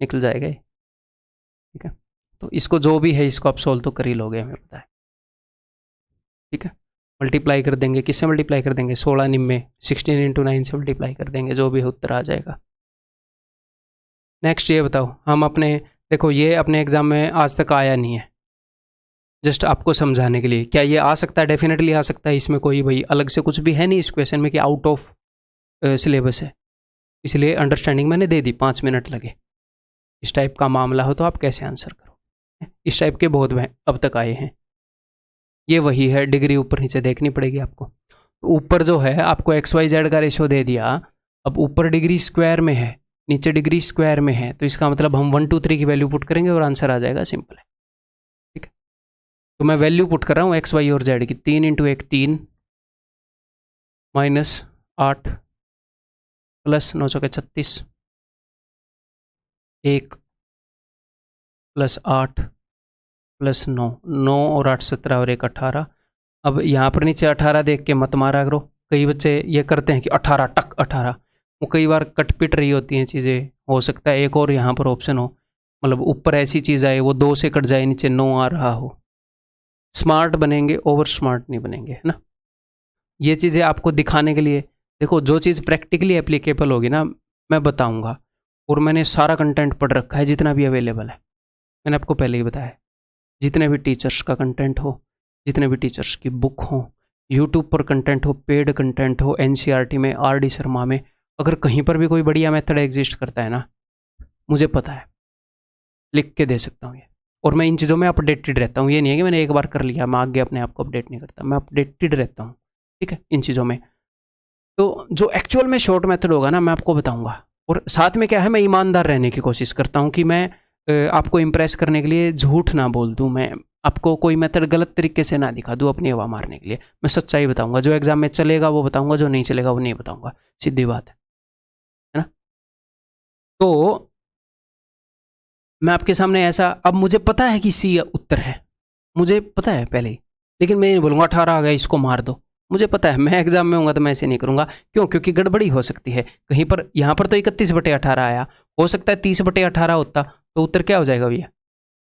निकल जाएगा ये। ठीक है, तो इसको जो भी है इसको आप सोल्व तो कर ही लोगे, हमें पता है। ठीक है, मल्टीप्लाई कर देंगे, किससे मल्टीप्लाई कर देंगे, 16 निम्मे 16 इंटू 9 से मल्टीप्लाई कर देंगे, जो भी उत्तर आ जाएगा। नेक्स्ट ये बताओ, हम अपने देखो ये अपने एग्जाम में आज तक आया नहीं है, जस्ट आपको समझाने के लिए। क्या ये आ सकता है, डेफिनेटली आ सकता है, इसमें कोई भाई अलग से कुछ भी है नहीं इस क्वेश्चन में कि आउट ऑफ सिलेबस है, इसलिए अंडरस्टैंडिंग मैंने दे दी, 5 मिनट लगे। इस टाइप का मामला हो तो आप कैसे आंसर करो, इस टाइप के बहुत अब तक आए हैं। ये वही है, डिग्री ऊपर नीचे देखनी पड़ेगी आपको। तो ऊपर जो है आपको XYZ का रेशो दे दिया, अब ऊपर डिग्री स्क्वायर में है, नीचे डिग्री स्क्वायर में है, तो इसका मतलब हम 1 2 3 की वैल्यू पुट करेंगे और आंसर आ जाएगा, सिंपल है। तो मैं वैल्यू पुट कर रहा हूँ एक्स वाई और जेड की। 3 इंटू 1 3 माइनस 8 प्लस 9 चौके 36 1 प्लस 8 प्लस 9 9 और 8 17 और 1 18। अब यहाँ पर नीचे 18 देख के मत मारा करो। कई बच्चे ये करते हैं कि 18 टक 18, वो कई बार कट पिट रही होती हैं चीज़ें। हो सकता है एक और यहाँ पर ऑप्शन हो, मतलब ऊपर ऐसी चीज़ आए वो 2 से कट जाए, नीचे 9 आ रहा हो। स्मार्ट बनेंगे, ओवर स्मार्ट नहीं बनेंगे, है ना। ये चीज़ें आपको दिखाने के लिए, देखो जो चीज़ प्रैक्टिकली एप्लीकेबल होगी ना मैं बताऊंगा। और मैंने सारा कंटेंट पढ़ रखा है जितना भी अवेलेबल है, मैंने आपको पहले ही बताया। जितने भी टीचर्स का कंटेंट हो, जितने भी टीचर्स की बुक हो, यूट्यूब पर कंटेंट हो, पेड कंटेंट हो, एनसीईआरटी में, आरडी शर्मा में, अगर कहीं पर भी कोई बढ़िया मेथड एग्जिस्ट करता है ना, मुझे पता है, लिख के दे सकता हूँ ये। और मैं इन चीज़ों में अपडेटेड रहता हूँ। ये नहीं है कि मैंने एक बार कर लिया मैं आगे अपने आप को अपडेट नहीं करता, मैं अपडेटेड रहता हूँ, ठीक है, इन चीज़ों में। तो जो एक्चुअल में शॉर्ट मेथड होगा ना मैं आपको बताऊंगा। और साथ में क्या है, मैं ईमानदार रहने की कोशिश करता हूँ कि मैं आपको इम्प्रेस करने के लिए झूठ ना बोल दूँ, मैं आपको कोई मेथड गलत तरीके से ना दिखा दूँ अपनी हवा मारने के लिए। मैं सच्चाई बताऊंगा, जो एग्जाम में चलेगा वो बताऊंगा, जो नहीं चलेगा वो नहीं बताऊंगा, सीधी बात है ना। तो मैं आपके सामने ऐसा, अब मुझे पता है कि सी उत्तर है, मुझे पता है पहले ही, लेकिन मैं नहीं बोलूँगा 18 आ गया इसको मार दो। मुझे पता है मैं एग्जाम में होऊंगा तो मैं ऐसे नहीं करूँगा। क्यों? क्योंकि गड़बड़ी हो सकती है कहीं पर। यहाँ पर तो 31/18 आया, हो सकता है 30/18 होता, तो उत्तर क्या हो जाएगा भैया?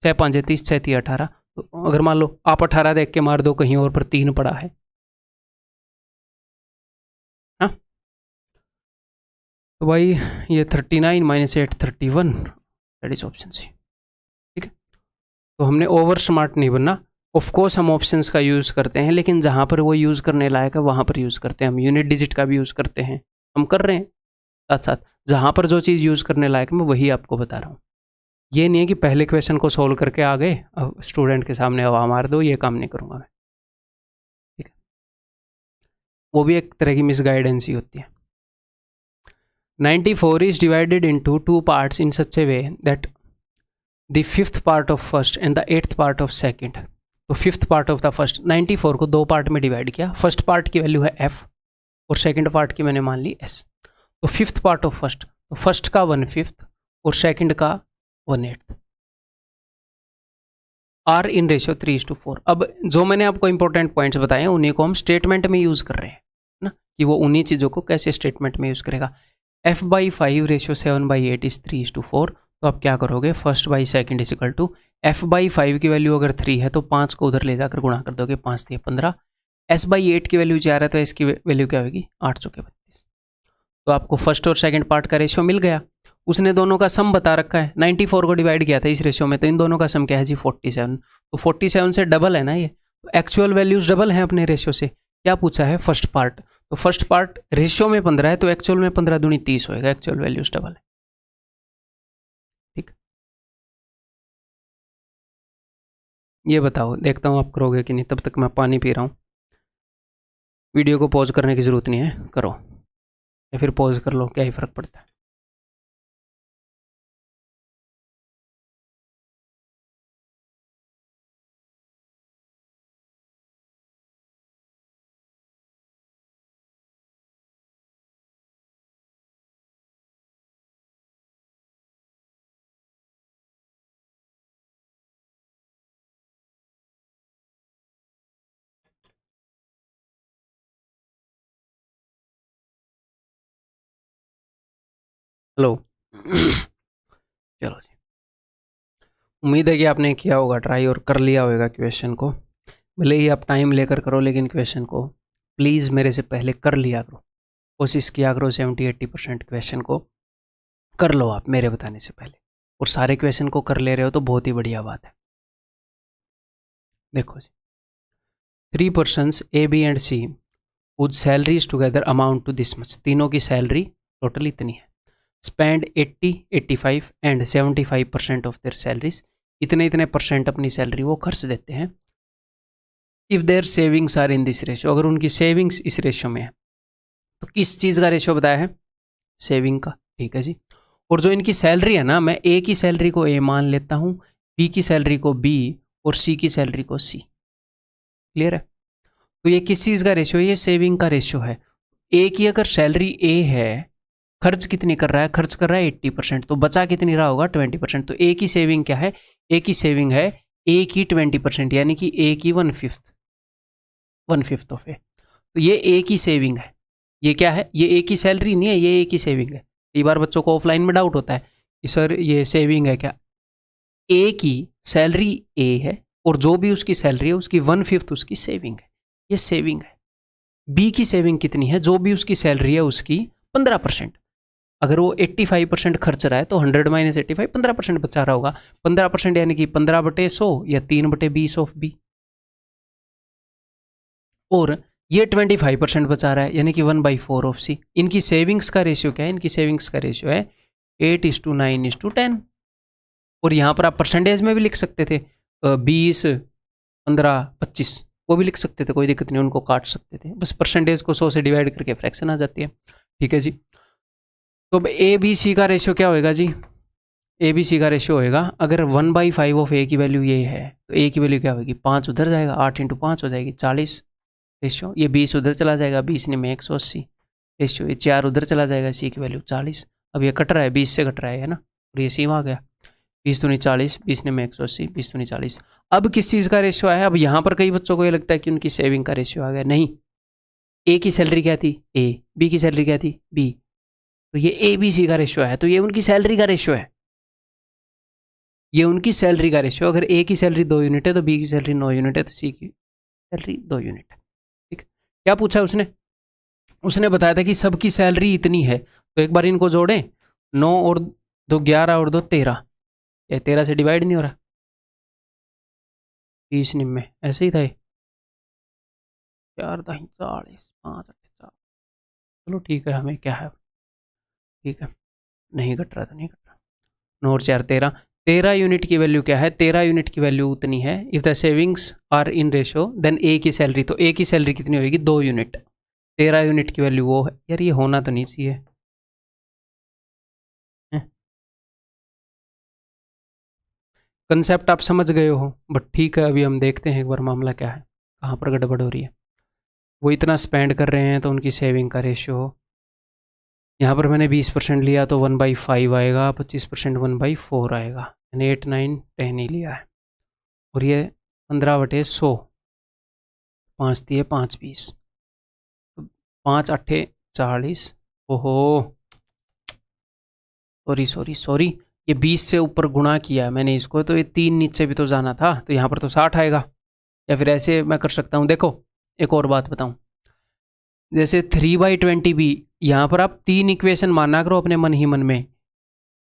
6 5 30, 6 3 18। तो अगर मान लो आप 18 देख के मार दो, कहीं और पर 3 पड़ा है, हाँ, तो भाई ये 39 minus 8 31, that is option C, ठीक है। तो हमने ओवर स्मार्ट नहीं बनना। ऑफ कोर्स हम ऑप्शंस का यूज़ करते हैं, लेकिन जहाँ पर वो यूज़ करने लायक है वहाँ पर यूज़ करते हैं। हम यूनिट डिजिट का भी यूज़ करते हैं, हम कर रहे हैं साथ साथ। जहाँ पर जो चीज़ यूज़ करने लायक मैं वही आपको बता रहा हूँ। ये नहीं है कि पहले क्वेश्चन को सोल्व करके आ गए अब स्टूडेंट के सामने हवा मार दो, ये काम नहीं करूँगा मैं, ठीक है। वो भी एक तरह की मिसगाइडेंस ही होती है। 94 is divided into 2 parts in such a way that the 5th part of first and the 8th part of second। तो 5th part of the first, 94 को 2 पार्ट में डिवाइड किया। फर्स्ट पार्ट की वैल्यू है f और second part की मैंने मान ली s। तो 5th part of first, तो फर्स्ट का 1/5 और सेकंड का 1/8 आर इन रेशियो 3:4। अब जो मैंने आपको इंपॉर्टेंट पॉइंट्स बताए हैं उन्हीं को हम स्टेटमेंट में यूज़ कर रहे हैं ना, कि वो उन्हीं चीज़ों को कैसे स्टेटमेंट में यूज़ करेगा। f/5 ratio 7/8 is 3:4। तो आप क्या करोगे, first by second is equal to f/5 की वैल्यू अगर 3 है तो 5 को उधर ले जाकर गुणा कर दोगे, 5 3 15। s/8 की वैल्यू 4 है तो इसकी वैल्यू क्या होगी, 8 चौके 32। तो आपको फर्स्ट और सेकंड पार्ट का रेशियो मिल गया। उसने दोनों का सम बता रखा है, 94 को डिवाइड किया था इस रेशियो में, तो इन दोनों का सम क्या है जी 47। तो 47 से डबल है ना ये, तो एक्चुअल वैल्यूज डबल हैं अपने रेशियो से। क्या पूछा है, फर्स्ट पार्ट, तो फर्स्ट पार्ट रेशियो में 15 है तो एक्चुअल में 15 दूनी 30 होएगा, एक्चुअल वैल्यूज डबल है, ठीक। ये बताओ, देखता हूँ आप करोगे कि नहीं, तब तक मैं पानी पी रहा हूँ। वीडियो को पॉज करने की ज़रूरत नहीं है, करो या फिर पॉज कर लो, क्या ही फ़र्क पड़ता है। हेलो चलो जी, उम्मीद है कि आपने किया होगा ट्राई और कर लिया होगा क्वेश्चन को। भले ही आप टाइम लेकर करो, लेकिन क्वेश्चन को प्लीज़ मेरे से पहले कर लिया करो, कोशिश किया करो 70-80% क्वेश्चन को कर लो आप मेरे बताने से पहले। और सारे क्वेश्चन को कर ले रहे हो तो बहुत ही बढ़िया बात है। देखो जी, 3 persons A, B and C whose salaries together amount to this much। तीनों की सैलरी टोटल इतनी है। Spend 80, 85 and 75% of their salaries. इतने इतने परसेंट अपनी सैलरी वो खर्च देते हैं। If their savings are in this ratio, अगर उनकी सेविंग्स इस रेशियो में है, तो किस चीज़ का रेशियो बताया है, सेविंग का, ठीक है जी। और जो इनकी सैलरी है ना, मैं ए की सैलरी को ए मान लेता हूँ, बी की सैलरी को बी और सी की सैलरी को सी। क्लियर है? तो ये किस चीज़ का रेशियो है? ये सेविंग का रेशियो है। ए की अगर सैलरी ए है, खर्च कितनी कर रहा है? खर्च कर रहा है 80%, तो बचा कितनी रहा होगा? 20%। तो ए की सेविंग क्या है? ए की सेविंग है ए की 20%, यानी कि ए की 1/5 ऑफ ए। तो ये ए की सेविंग है। ये क्या है? ये ए की सैलरी नहीं है, ये ए की सेविंग है। कई बार बच्चों को ऑफलाइन में डाउट होता है कि सर ये सेविंग है क्या? ए की सैलरी ए है और जो भी उसकी सैलरी है उसकी 1/5 उसकी सेविंग है, ये सेविंग है। बी की सेविंग कितनी है? जो भी उसकी सैलरी है उसकी 15%। अगर वो 85% खर्च रहा है तो 100 - 85 15% बचा रहा होगा। 15% यानी कि 15/100 या 3/20 ऑफ बी। और ये 25% बचा रहा है यानी कि 1/4 ऑफ सी। इनकी सेविंग्स का रेशियो क्या है? इनकी सेविंग्स का रेशियो है 8:9:10। और यहाँ पर आप परसेंटेज में भी लिख सकते थे 20, 15, 25 वो भी लिख सकते थे, कोई दिक्कत नहीं, उनको काट सकते थे। बस परसेंटेज को 100 से डिवाइड करके फ्रैक्शन आ जाती है। ठीक है जी। तो अब ए बी सी का रेशियो क्या होएगा जी? ए बी सी का रेशियो होएगा, अगर 1/5 ऑफ ए की वैल्यू ये है तो ए की वैल्यू क्या होगी? 5 उधर जाएगा, 8 × 5 हो जाएगी 40 रेशियो। ये 20 उधर चला जाएगा, 20 ने में 180 रेशियो। ये 4 उधर चला जाएगा, सी की वैल्यू 40। अब ये कट रहा है, 20 से कट रहा है ना, और ये सी आ गया 20 दूनी 40, 20 ने में 180, 20 दूनी 40। अब किस चीज़ का रेशियो आया? अब यहाँ पर कई बच्चों को ये लगता है कि उनकी सेविंग का रेशियो आ गया। नहीं, ए की सैलरी क्या थी? ए। बी की सैलरी क्या थी? बी। तो ये ए बी सी का रेशियो है, तो ये उनकी सैलरी का रेशियो है। ये उनकी सैलरी का रेशियो। अगर ए की सैलरी 2 यूनिट है तो बी की सैलरी 9 यूनिट है, तो सी की सैलरी 2 यूनिट है। ठीक। क्या पूछा उसने? उसने बताया था कि सबकी सैलरी इतनी है, तो एक बार इनको जोड़ें, 9 और 2 11 और 2 13। ये 13 से डिवाइड नहीं हो रहा, 20 निम्न ऐसे ही था ये, 4 दाही 40, 5 8 4। चलो ठीक है, हमें क्या है, ठीक है, नहीं कट रहा था, नहीं कट रहा। 9 और 4 13। 13 यूनिट की वैल्यू क्या है? 13 यूनिट की वैल्यू उतनी है, if the savings are in ratio then A की सैलरी। तो ए की सैलरी कितनी होगी? 2 यूनिट। 13 यूनिट की वैल्यू वो है। यार ये होना तो नहीं चाहिए। कंसेप्ट आप समझ गए हो, बट ठीक है, अभी हम देखते हैं एक बार मामला क्या है, कहाँ पर गड़बड़ हो रही है। वो इतना स्पेंड कर रहे हैं तो उनकी सेविंग का रेशियो, यहाँ पर मैंने 20% लिया तो 1/5 आएगा, 25% 1/4 आएगा, यानी 8 9 10 ही लिया है। और ये 15/100, 5 दिए 5 20, 5 8 40। ओहो सॉरी, ये 20 से ऊपर गुणा किया है मैंने इसको, तो ये 3 नीचे भी तो जाना था, तो यहाँ पर तो 60 आएगा। या फिर ऐसे मैं कर सकता हूँ, देखो एक और बात बताऊँ, जैसे 3/20 भी, यहाँ पर आप 3 इक्वेशन माना करो अपने मन ही मन में,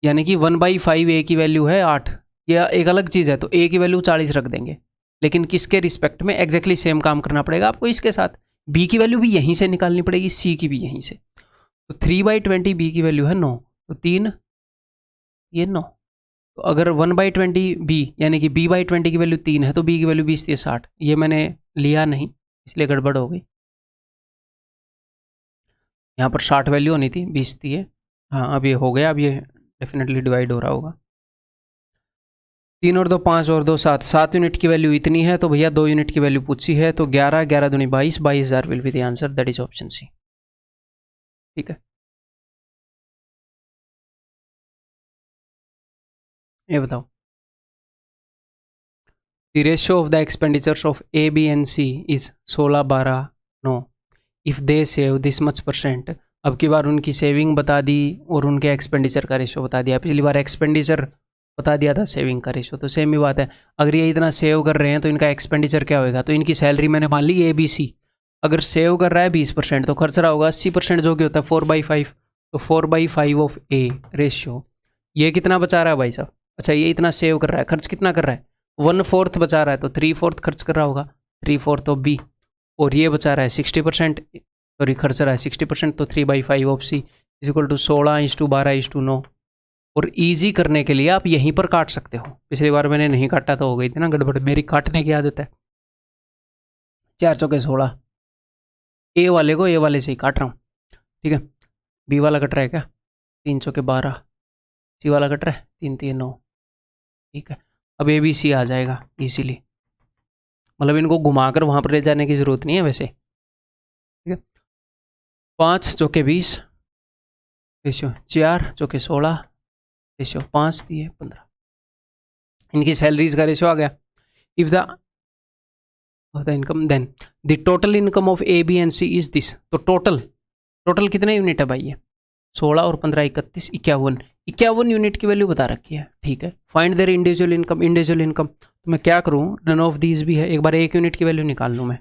यानी कि 1/5 ए की वैल्यू है 8, या एक अलग चीज़ है तो ए की वैल्यू 40 रख देंगे, लेकिन किसके रिस्पेक्ट में? एग्जैक्टली सेम काम करना पड़ेगा आपको इसके साथ। बी की वैल्यू भी यहीं से निकालनी पड़ेगी, सी की भी यहीं से। तो 3/20 बी की वैल्यू है 9, तो 3 ये 9। तो अगर 1/20 बी यानी कि b/20 की वैल्यू 3 है तो बी की वैल्यू 20 थी 60, ये मैंने लिया नहीं इसलिए गड़बड़ हो गई। यहाँ पर 60 वैल्यू होनी थी, 20 थी ये। हाँ अब ये हो गया, अब ये डेफिनेटली डिवाइड हो रहा होगा। 3 और 2 5 और 2 7, 7 यूनिट की वैल्यू इतनी है, तो भैया 2 यूनिट की वैल्यू पूछी है, तो 11 11 दूनी 22, 22,000 will be the answer, that is option C. ठीक है, ये बताओ, the ratio of the expenditures of A B and C is 16 12 9 if they save this much %। अब की बार उनकी सेविंग बता दी और उनके एक्सपेंडिचर का रेशो बता दिया। पिछली बार एक्सपेंडिचर बता दिया था, सेविंग का रेशो, तो सेम ही बात है। अगर ये इतना सेव कर रहे हैं तो इनका एक्सपेंडिचर क्या होगा? तो इनकी सैलरी मैंने मान ली ए बी सी, अगर सेव कर रहा है 20% तो खर्च रहा होगा 80%, जो कि होता है 4/5। तो 4/5 ऑफ ए रेशियो, ये कितना बचा रहा है भाई साहब? अच्छा ये इतना सेव कर रहा है, खर्च कितना कर रहा है? 1/4 बचा रहा है, तो 3/4 खर्च कर रहा होगा, 3/4 ऑफ बी। और ये बचा रहा है 60%, सॉरी खर्च रहा है 60%, तो 3/5 of C is equal to 16:12:9। और ईजी करने के लिए आप यहीं पर काट सकते हो, पिछली बार मैंने नहीं काटा तो हो गई थी ना गड़बड़, मेरी काटने की आदत है। 4 चौके 16, ए वाले को ए वाले से ही काट रहा हूँ, ठीक है। बी वाला कट रहा है क्या? 3 चौके 12, सी वाला कट रहा है 3 3 9, ठीक है। अब ए बी सी आ जाएगा इजीली, मतलब इनको घुमाकर वहाँ पर ले जाने की ज़रूरत नहीं है वैसे, ठीक है। 5 चौके 20, रेशियो 4 चौके 16, रेशियो 5 दिए 15। इनकी सैलरीज का रेशियो आ गया। If the income then the total income of A B and C is this. तो टोटल कितने यूनिट है भाई? ये 16 और 15 31 51 यूनिट की वैल्यू बता रखी है, ठीक है। Find their individual income. तो मैं क्या करूँ, नन ऑफ दीज भी है, एक बार 1 यूनिट की वैल्यू निकाल लूँ मैं।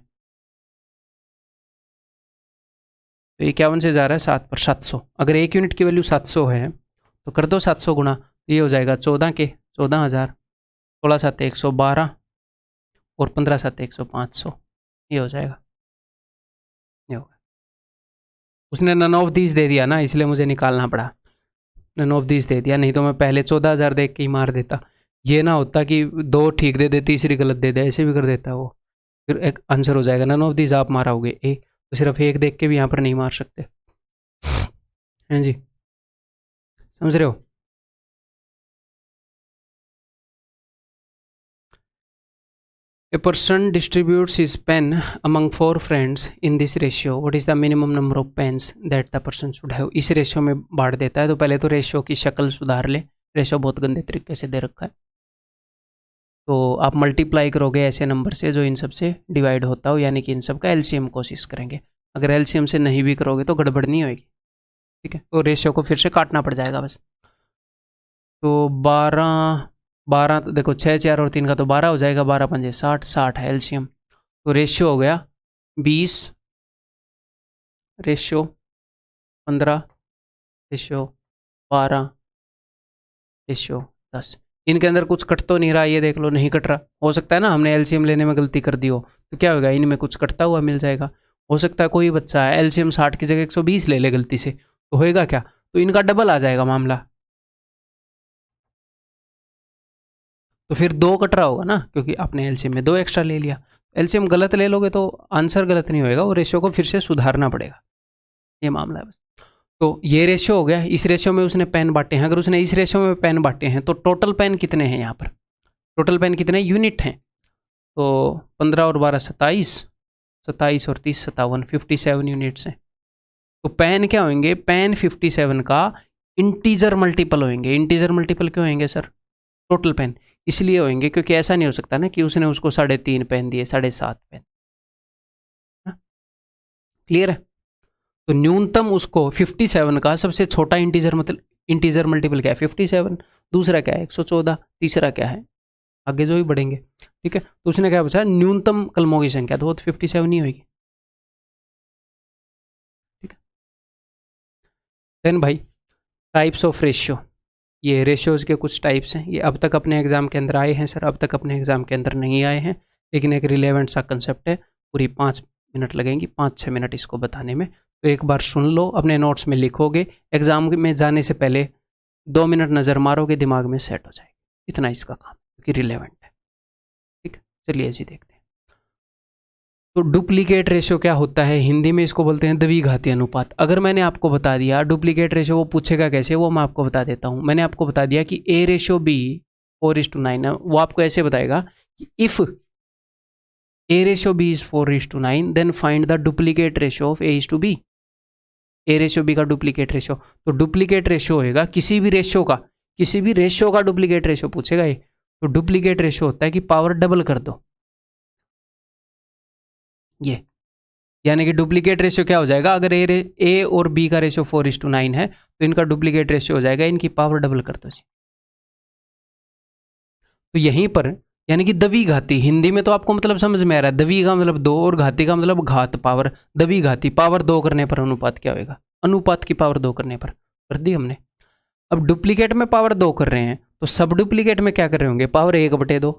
तो 51 से जा रहा है 7 पर 700। अगर 1 यूनिट की वैल्यू 700 है तो कर दो 700 गुणा, ये हो जाएगा 14,000, 16 7 112 और 15 7 500, ये हो जाएगा। ये होगा, उसने नन ऑफ दीज दे दिया ना, इसलिए मुझे निकालना पड़ा। नन ऑफ दीज दे दिया, नहीं तो मैं पहले 14,000 देख के ही मार देता। ये ना होता कि 2 ठीक दे दे, तीसरी गलत दे दे, ऐसे भी कर देता वो, फिर एक आंसर हो जाएगा। नन ऑफ दीज आप मारोगे ए, तो सिर्फ एक देख के भी यहाँ पर नहीं मार सकते हैं जी, समझ रहे हो? A person distributes his pen among 4 friends in this ratio. What is the minimum number of pens that the person should have? इस रेशियो में बांट देता है। तो पहले तो रेशियो की शक्ल सुधार ले, रेशियो बहुत गंदे तरीके से दे रखा है। तो आप मल्टीप्लाई करोगे ऐसे नंबर से जो इन सब से डिवाइड होता हो, यानी कि इन सब का एलसीएम कोशिश करेंगे। अगर एलसीएम से नहीं भी करोगे तो गड़बड़ नहीं होगी, ठीक है। तो रेशियो को फिर से काटना पड़ जाएगा बस। तो 12 तो देखो 6 4 और 3 का तो 12 हो जाएगा, 12 पंजे 60 है एलसीएम। तो रेशियो हो गया 20, रेशियो 15, रेशियो 12, रेशियो 10। इनके अंदर कुछ कट तो नहीं रहा, ये देख लो, नहीं कट रहा। हो सकता है ना हमने एलसीएम लेने में गलती कर दी हो, तो क्या होगा, इनमें कुछ कटता हुआ मिल जाएगा। हो सकता है कोई बच्चा एलसीएम 60 की जगह 120 ले ले गलती से, तो होएगा क्या, तो इनका डबल आ जाएगा मामला। तो फिर 2 कट रहा होगा ना, क्योंकि आपने एलसीएम में 2 एक्स्ट्रा ले लिया। एलसीएम गलत ले लोगे तो आंसर गलत नहीं होएगा, वो रेशियो को फिर से सुधारना पड़ेगा, ये मामला है बस। तो ये रेशियो हो गया। इस रेशियो में उसने पेन बांटे हैं। अगर उसने इस रेशियो में पेन बांटे हैं तो टोटल पेन कितने हैं यहाँ पर, टोटल पेन कितने यूनिट हैं? तो 15 और 12 27, 27 और 30 57, 57 यूनिट्स हैं। तो पेन क्या होंगे, पेन 57 का इंटीजर मल्टीपल होंगे। इंटीजर मल्टीपल क्यों होंगे सर? टोटल पेन इसलिए होंगे क्योंकि ऐसा नहीं हो सकता ना कि उसने उसको 3.5 पेन दिए, 7.5 पेन। क्लियर है? तो न्यूनतम उसको 57 का सबसे छोटा इंटीजर मल्टीपल क्या है 57, दूसरा क्या है 114, तीसरा क्या है, आगे जो भी बढ़ेंगे, ठीक है। तो उसने क्या पूछा, न्यूनतम कलमों की संख्या, तो वो 57 ही होगी, ठीक है। देन भाई टाइप्स ऑफ रेशियो, ये रेशियोज के कुछ टाइप्स हैं। ये अब तक अपने एग्जाम के अंदर आए हैं सर, अब तक अपने एग्जाम के अंदर नहीं आए हैं, लेकिन एक रिलेवेंट सा कंसेप्ट है। पूरी 5 मिनट लगेंगी, 5-6 मिनट इसको बताने में। तो एक बार सुन लो, अपने नोट्स में लिखोगे, एग्जाम में जाने से पहले 2 मिनट नज़र मारोगे, दिमाग में सेट हो जाएगा। इतना इसका काम, क्योंकि रिलेवेंट है, ठीक है। चलिए ऐसे देखते हैं। तो डुप्लीकेट रेशियो क्या होता है, हिंदी में इसको बोलते हैं द्विघाती अनुपात। अगर मैंने आपको बता दिया डुप्लीकेट रेशियो वो पूछेगा कैसे, वो मैं आपको बता देता हूँ। मैंने आपको बता दिया कि A रेशियो B 4:9 है, वो आपको ऐसे बताएगा कि if A ratio B is 4:9 then find the duplicate ratio of A:B। A ratio B का डुप्लीकेट रेशियो, तो डुप्लीकेट रेशियो होएगा किसी भी रेशियो का डुप्लीकेट रेशियो पूछेगा ये। तो डुप्लीकेट रेशियो होता है कि पावर डबल कर दो, ये यानी कि डुप्लीकेट रेशियो क्या हो जाएगा, अगर ए और बी का रेशियो 4:9 है तो इनका डुप्लीकेट रेशियो हो जाएगा, इनकी पावर डबल कर दो जी। तो यहीं पर यानी कि द्विघाती, हिंदी में तो आपको मतलब समझ में आ रहा है, द्वि का मतलब 2 और घाती का मतलब घात पावर। द्विघाती पावर 2 करने पर अनुपात क्या होगा, अनुपात की पावर 2 करने पर, कर दी हमने। अब डुप्लीकेट में पावर 2 कर रहे हैं, तो सब डुप्लीकेट में क्या कर रहे होंगे, पावर 1/2,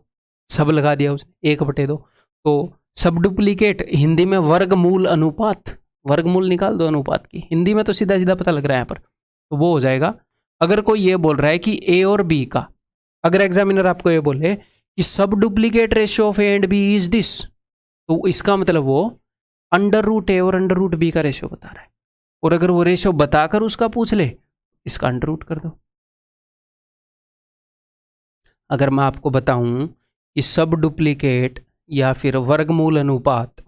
सब लगा दिया उसने 1/2। तो सब डुप्लीकेट हिंदी में वर्गमूल अनुपात, वर्गमूल निकाल दो अनुपात की, हिंदी में तो सीधा सीधा पता लग रहा है यहाँ पर। तो वो हो जाएगा, अगर कोई ये बोल रहा है कि ए और बी का, अगर एग्जामिनर आपको ये बोले कि sub duplicate ratio of A and B is this, तो इसका मतलब वो √A और √B का रेशियो बता रहा है। और अगर वो रेशियो बताकर उसका पूछ ले, इसका √ कर दो। अगर मैं आपको बताऊं कि सब डुप्लीकेट या फिर वर्गमूल अनुपात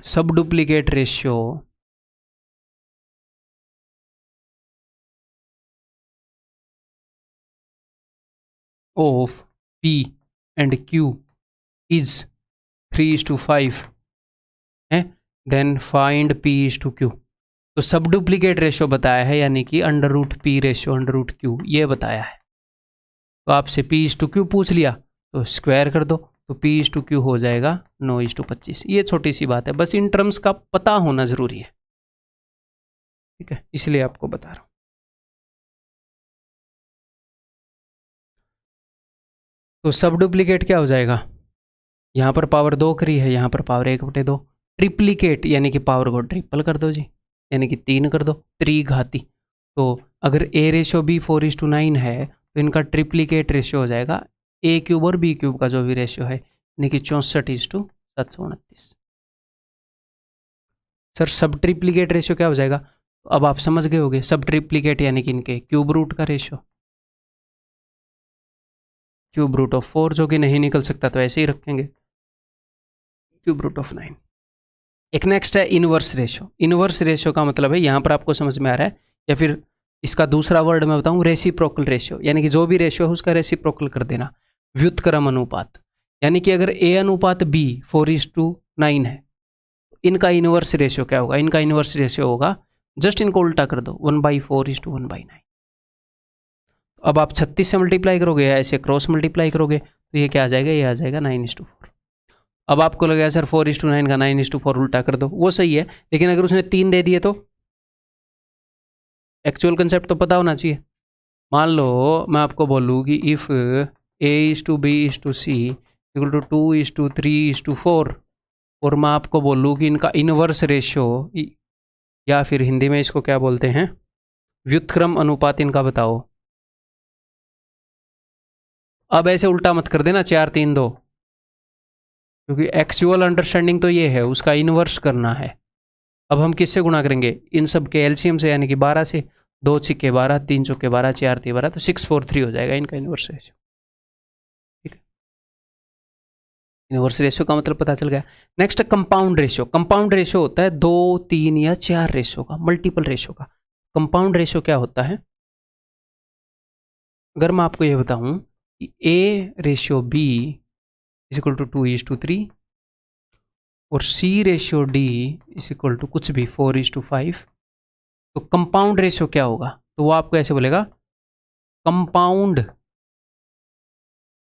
सब duplicate ratio of P and Q is 3:5 है, देन फाइंड P/Q। तो सब डुप्लीकेट रेशियो बताया है, यानी कि √P रेशियो √Q ये बताया है। तो आपसे P/Q पूछ लिया तो स्क्वायर कर दो, तो P/Q हो जाएगा 9:25। ये छोटी सी बात है, बस इन टर्म्स का पता होना जरूरी है, ठीक है, इसलिए आपको बता रहा हूं। तो सब डुप्लीकेट क्या हो जाएगा, यहाँ पर पावर 2 करी है, यहाँ पर पावर 1/2। ट्रिप्लीकेट यानी कि पावर को ट्रिपल कर दो जी, यानी कि 3 कर दो, त्रिघाती। तो अगर A रेशियो B 4:9 है तो इनका ट्रिप्लीकेट रेशियो हो जाएगा A³ और B³ का जो भी रेशियो है, यानी कि 64:729। सर सब ट्रिप्लीकेट रेशियो क्या हो जाएगा, तो अब आप समझ गए होंगे, सब ट्रिप्लीकेट यानी कि इनके क्यूब रूट का रेशियो, क्यूब रूट ऑफ 4 जो कि नहीं निकल सकता तो ऐसे ही रखेंगे, क्यूब रूट ऑफ 9। एक नेक्स्ट है इनवर्स रेशियो। इनवर्स रेशियो का मतलब है, यहाँ पर आपको समझ में आ रहा है, या फिर इसका दूसरा वर्ड मैं बताऊँ, रेसिप्रोकल रेशियो, यानी कि जो भी रेशियो है उसका रेसिप्रोकल कर देना। व्युत्क्रम अनुपात, यानी कि अगर A अनुपात B 4:9 है, इनका इनवर्स रेशियो क्या होगा, इनका इनवर्स रेशियो होगा, जस्ट इनको उल्टा कर दो, 1/4:1/9। अब आप 36 से मल्टीप्लाई करोगे या ऐसे क्रॉस मल्टीप्लाई करोगे तो ये क्या आ जाएगा, ये आ जाएगा 9:4। अब आपको लगेगा सर 4:9 का 9:4 उल्टा कर दो, वो सही है, लेकिन अगर उसने 3 दे दिए तो एक्चुअल कंसेप्ट तो पता होना चाहिए। मान लो मैं आपको बोलूँ कि इफ़ A:B:C = 2:3:4, और मैं आपको बोलूँ कि इनका इनवर्स रेशियो, या फिर हिंदी में इसको क्या बोलते हैं, व्युत्क्रम अनुपात इनका बताओ। अब ऐसे उल्टा मत कर देना 4:3:2, क्योंकि एक्चुअल अंडरस्टैंडिंग तो ये है, उसका इनवर्स करना है। अब हम किससे गुणा करेंगे, इन सब के एलसीएम से, यानी कि 12 से। 2 × 12, 3 × 12, 4 × 12, तो 643 हो जाएगा इनका इनवर्स रेशियो, ठीक है। इनवर्स रेशियो का मतलब पता चल गया। Next compound ratio. Compound ratio होता है 2, 3 या 4 रेशियो का, मल्टीपल रेशियो का। कंपाउंड रेशियो क्या होता है, अगर मैं आपको ये बताऊं कि A/B = 2:3 और C/D = कुछ भी 4:5, तो कंपाउंड रेशियो क्या होगा, तो वो आपको ऐसे बोलेगा, compound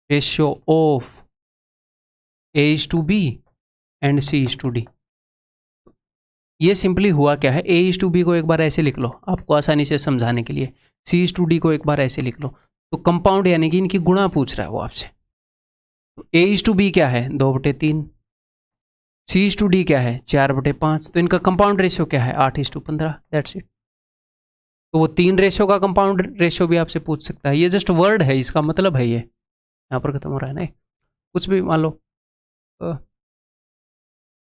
ratio of A/B and C/D। ये सिंपली हुआ क्या है, A/B को एक बार ऐसे लिख लो आपको आसानी से समझाने के लिए, C/D को एक बार ऐसे लिख लो। तो कंपाउंड यानी कि इनकी गुणा पूछ रहा है वो आपसे। तो A/B क्या है, 2/3। C/D क्या है, 4/5। तो इनका कंपाउंड रेशियो क्या है, 8:15। That's it. तो वो 3 रेशियो का कंपाउंड रेशियो भी आपसे पूछ सकता है। ये जस्ट वर्ड है, इसका मतलब है ये यहाँ पर खत्म हो रहा है ना, कुछ भी मान लो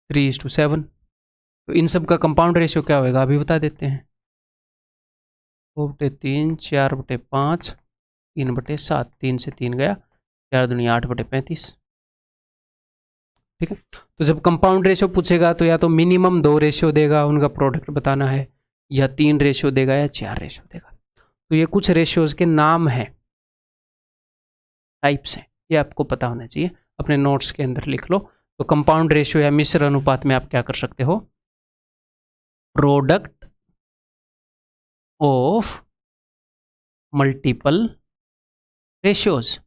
3:7। तो इन सब का कंपाउंड रेशियो क्या होगा अभी बता देते हैं, 2/3, 4/5, 3/7। 3 से 3 गया, 4 दूनी 8/35, ठीक है। तो जब कंपाउंड रेशियो पूछेगा तो या तो मिनिमम 2 रेशियो देगा, उनका प्रोडक्ट बताना है, या 3 रेशियो देगा, या 4 रेशियो देगा। तो ये कुछ रेशियोज के नाम हैं, टाइप्स हैं, ये आपको पता होना चाहिए, अपने नोट्स के अंदर लिख लो। तो कंपाउंड रेशियो या मिश्र अनुपात में आप क्या कर सकते हो, प्रोडक्ट ऑफ मल्टीपल रेशियोज,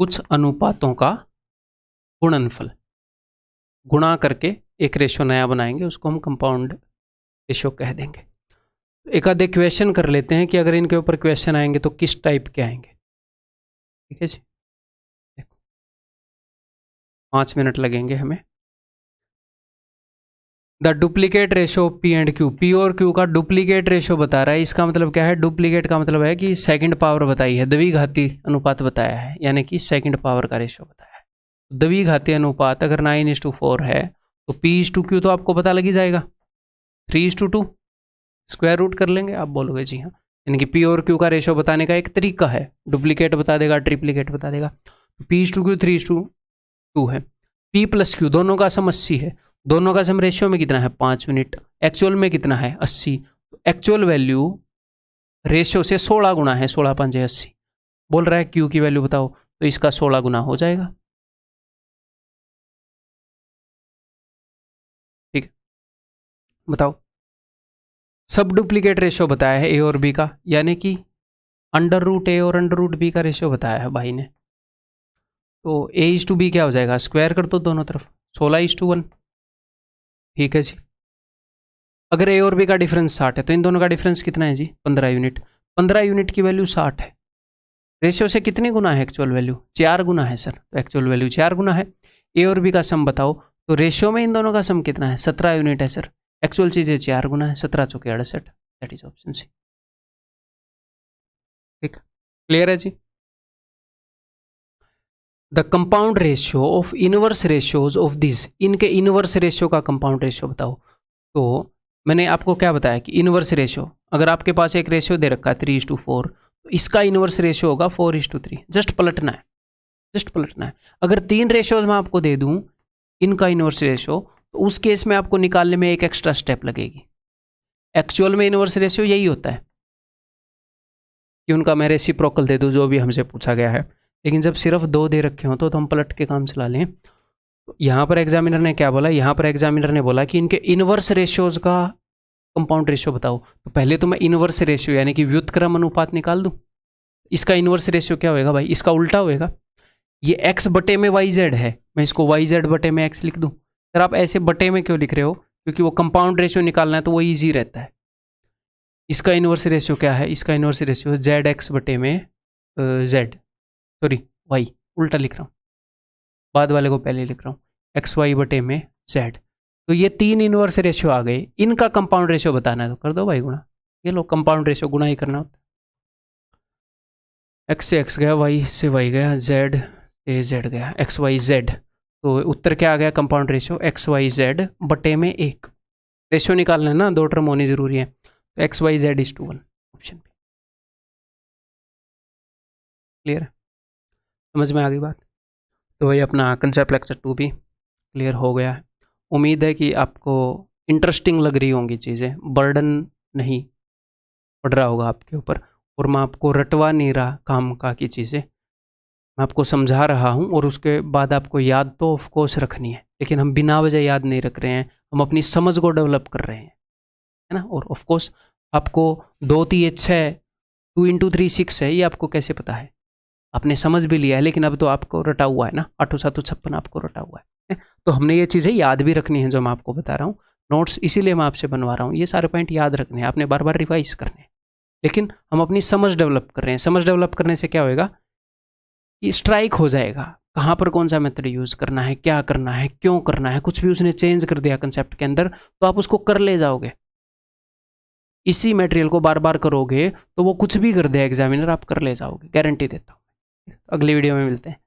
कुछ अनुपातों का गुणनफल, गुणा करके एक रेशियो नया बनाएंगे, उसको हम कंपाउंड रेशियो कह देंगे। एक आधे क्वेश्चन कर लेते हैं कि अगर इनके ऊपर क्वेश्चन आएंगे तो किस टाइप के आएंगे, ठीक है जी। देखो 5 मिनट लगेंगे हमें। The duplicate ratio P and Q, P और Q का डुप्लीकेट रेशियो बता रहा है। इसका मतलब क्या है, डुप्लीकेट का मतलब है कि सेकंड पावर बताई है, द्विघाती अनुपात बताया है, यानी कि सेकंड पावर का रेशियो बताया है। द्विघाती अनुपात अगर 9:4 है तो P/Q तो आपको पता लग ही जाएगा, 3:2। स्क्वायर रूट कर लेंगे, आप बोलोगे जी हाँ, यानी कि पी और क्यू का रेशो बताने का एक तरीका है, डुप्लीकेट बता देगा, ट्रिप्लीकेट बता देगा। तो पी इज टू क्यू 3:2 है। पी प्लस क्यू दोनों का सम 80 है, दोनों का सम रेशियो में कितना है 5 यूनिट, एक्चुअल में कितना है 80, एक्चुअल वैल्यू रेशियो से 16 गुना है, 16 5 80। बोल रहा है क्यू की वैल्यू बताओ, तो इसका 16 गुना हो जाएगा। ठीक है, बताओ। सब डुप्लीकेट रेशियो बताया है ए और बी का, यानी कि √A और √B का रेशियो बताया है भाई ने। तो A/B क्या हो जाएगा, स्क्वायर कर दो दोनों तरफ, 16:1। ठीक है जी। अगर ए और बी का डिफरेंस 60 है तो इन दोनों का डिफरेंस कितना है जी 15 यूनिट। 15 यूनिट की वैल्यू 60 है, रेशियो से कितने गुना है एक्चुअल वैल्यू, 4 गुना है सर। तो एक्चुअल वैल्यू 4 गुना है। ए और बी का सम बताओ, तो रेशियो में इन दोनों का सम कितना है 17 यूनिट है सर। एक्चुअल चीज़ है 4 गुना है, 17 चौके 68। That is option C. ठीक, क्लियर है जी। The compound ratio of inverse ratios of this, इनके इनवर्स रेशियो का कंपाउंड रेशियो बताओ। तो मैंने आपको क्या बताया कि इनवर्स रेशियो, अगर आपके पास एक रेशियो दे रखा है 3:4, तो इसका इनवर्स रेशियो होगा 4:3। जस्ट पलटना है, जस्ट पलटना है। अगर 3 रेशियोज मैं आपको दे दूं इनका इनवर्स रेशियो, तो उस केस में आपको निकालने में एक एक्स्ट्रा स्टेप लगेगी। एक्चुअल में इनवर्स रेशियो यही होता है कि उनका मैं रेसिप्रोकल दे दूं, जो भी हमसे पूछा गया है। लेकिन जब सिर्फ 2 दे रखे हो तो हम पलट के काम चला लें। तो यहाँ पर एग्जामिनर ने क्या बोला, यहाँ पर एग्जामिनर ने बोला कि इनके इनवर्स रेशियोज का कंपाउंड रेशियो बताओ। तो पहले तो मैं इनवर्स रेशियो यानी कि व्युत्क्रम अनुपात निकाल दूं। इसका इनवर्स रेशियो क्या होएगा भाई, इसका उल्टा होएगा। ये x बटे में YZ है, मैं इसको YZ बटे में x लिख दूं। सर आप ऐसे बटे में क्यों लिख रहे हो, क्योंकि वो कंपाउंड रेशियो निकालना है तो वो ईजी रहता है। इसका इनवर्स रेशियो क्या है, इसका इनवर्स रेशियो ZX बटे में Z, सॉरी Y, उल्टा लिख रहा हूँ, बाद वाले को पहले लिख रहा हूँ, XY बटे में Z। तो ये 3 इनवर्स रेशियो आ गए, इनका कंपाउंड रेशियो बताना है तो कर दो भाई गुणा। ये लो, कंपाउंड रेशियो गुणा ही करना होता है। X से X गया, Y से Y गया, Z से Z गया, XYZ। तो उत्तर क्या आ गया, कंपाउंड रेशियो XYZ बटे में 1। रेशियो निकालना है ना, 2 टर्म होनी जरूरी है। तो XYZ:1 ऑप्शन पे। क्लियर है, समझ में आ गई बात। तो वही अपना कंसेप्ट लेक्चर 2 भी क्लियर हो गया है। उम्मीद है कि आपको इंटरेस्टिंग लग रही होंगी चीज़ें, बर्डन नहीं पड़ रहा होगा आपके ऊपर, और मैं आपको रटवा नहीं रहा काम का की चीज़ें, मैं आपको समझा रहा हूँ। और उसके बाद आपको याद तो ऑफ कोर्स रखनी है, लेकिन हम बिना वजह याद नहीं रख रहे हैं, हम अपनी समझ को डेवलप कर रहे हैं, है ना। और ऑफ कोर्स आपको 2 3 6 2 × 3 6 है, ये आपको कैसे पता है, आपने समझ भी लिया है, लेकिन अब तो आपको रटा हुआ है ना, 8 7 56 आपको रटा हुआ है। तो हमने ये चीज़ें याद भी रखनी है जो मैं आपको बता रहा हूँ। नोट्स इसीलिए मैं आपसे बनवा रहा हूँ, ये सारे पॉइंट याद रखने हैं, आपने बार बार रिवाइज करने हैं। लेकिन हम अपनी समझ डेवलप कर रहे हैं। समझ डेवलप करने से क्या होएगा कि स्ट्राइक हो जाएगा, कहाँ पर कौन सा मेथड यूज़ करना है, क्या करना है, क्यों करना है। कुछ भी उसने चेंज कर दिया कंसेप्ट के अंदर तो आप उसको कर ले जाओगे। इसी मटेरियल को बार बार करोगे तो वो कुछ भी कर दे एग्जामिनर, आप कर ले जाओगे, गारंटी देता हूँ। अगली वीडियो में मिलते हैं।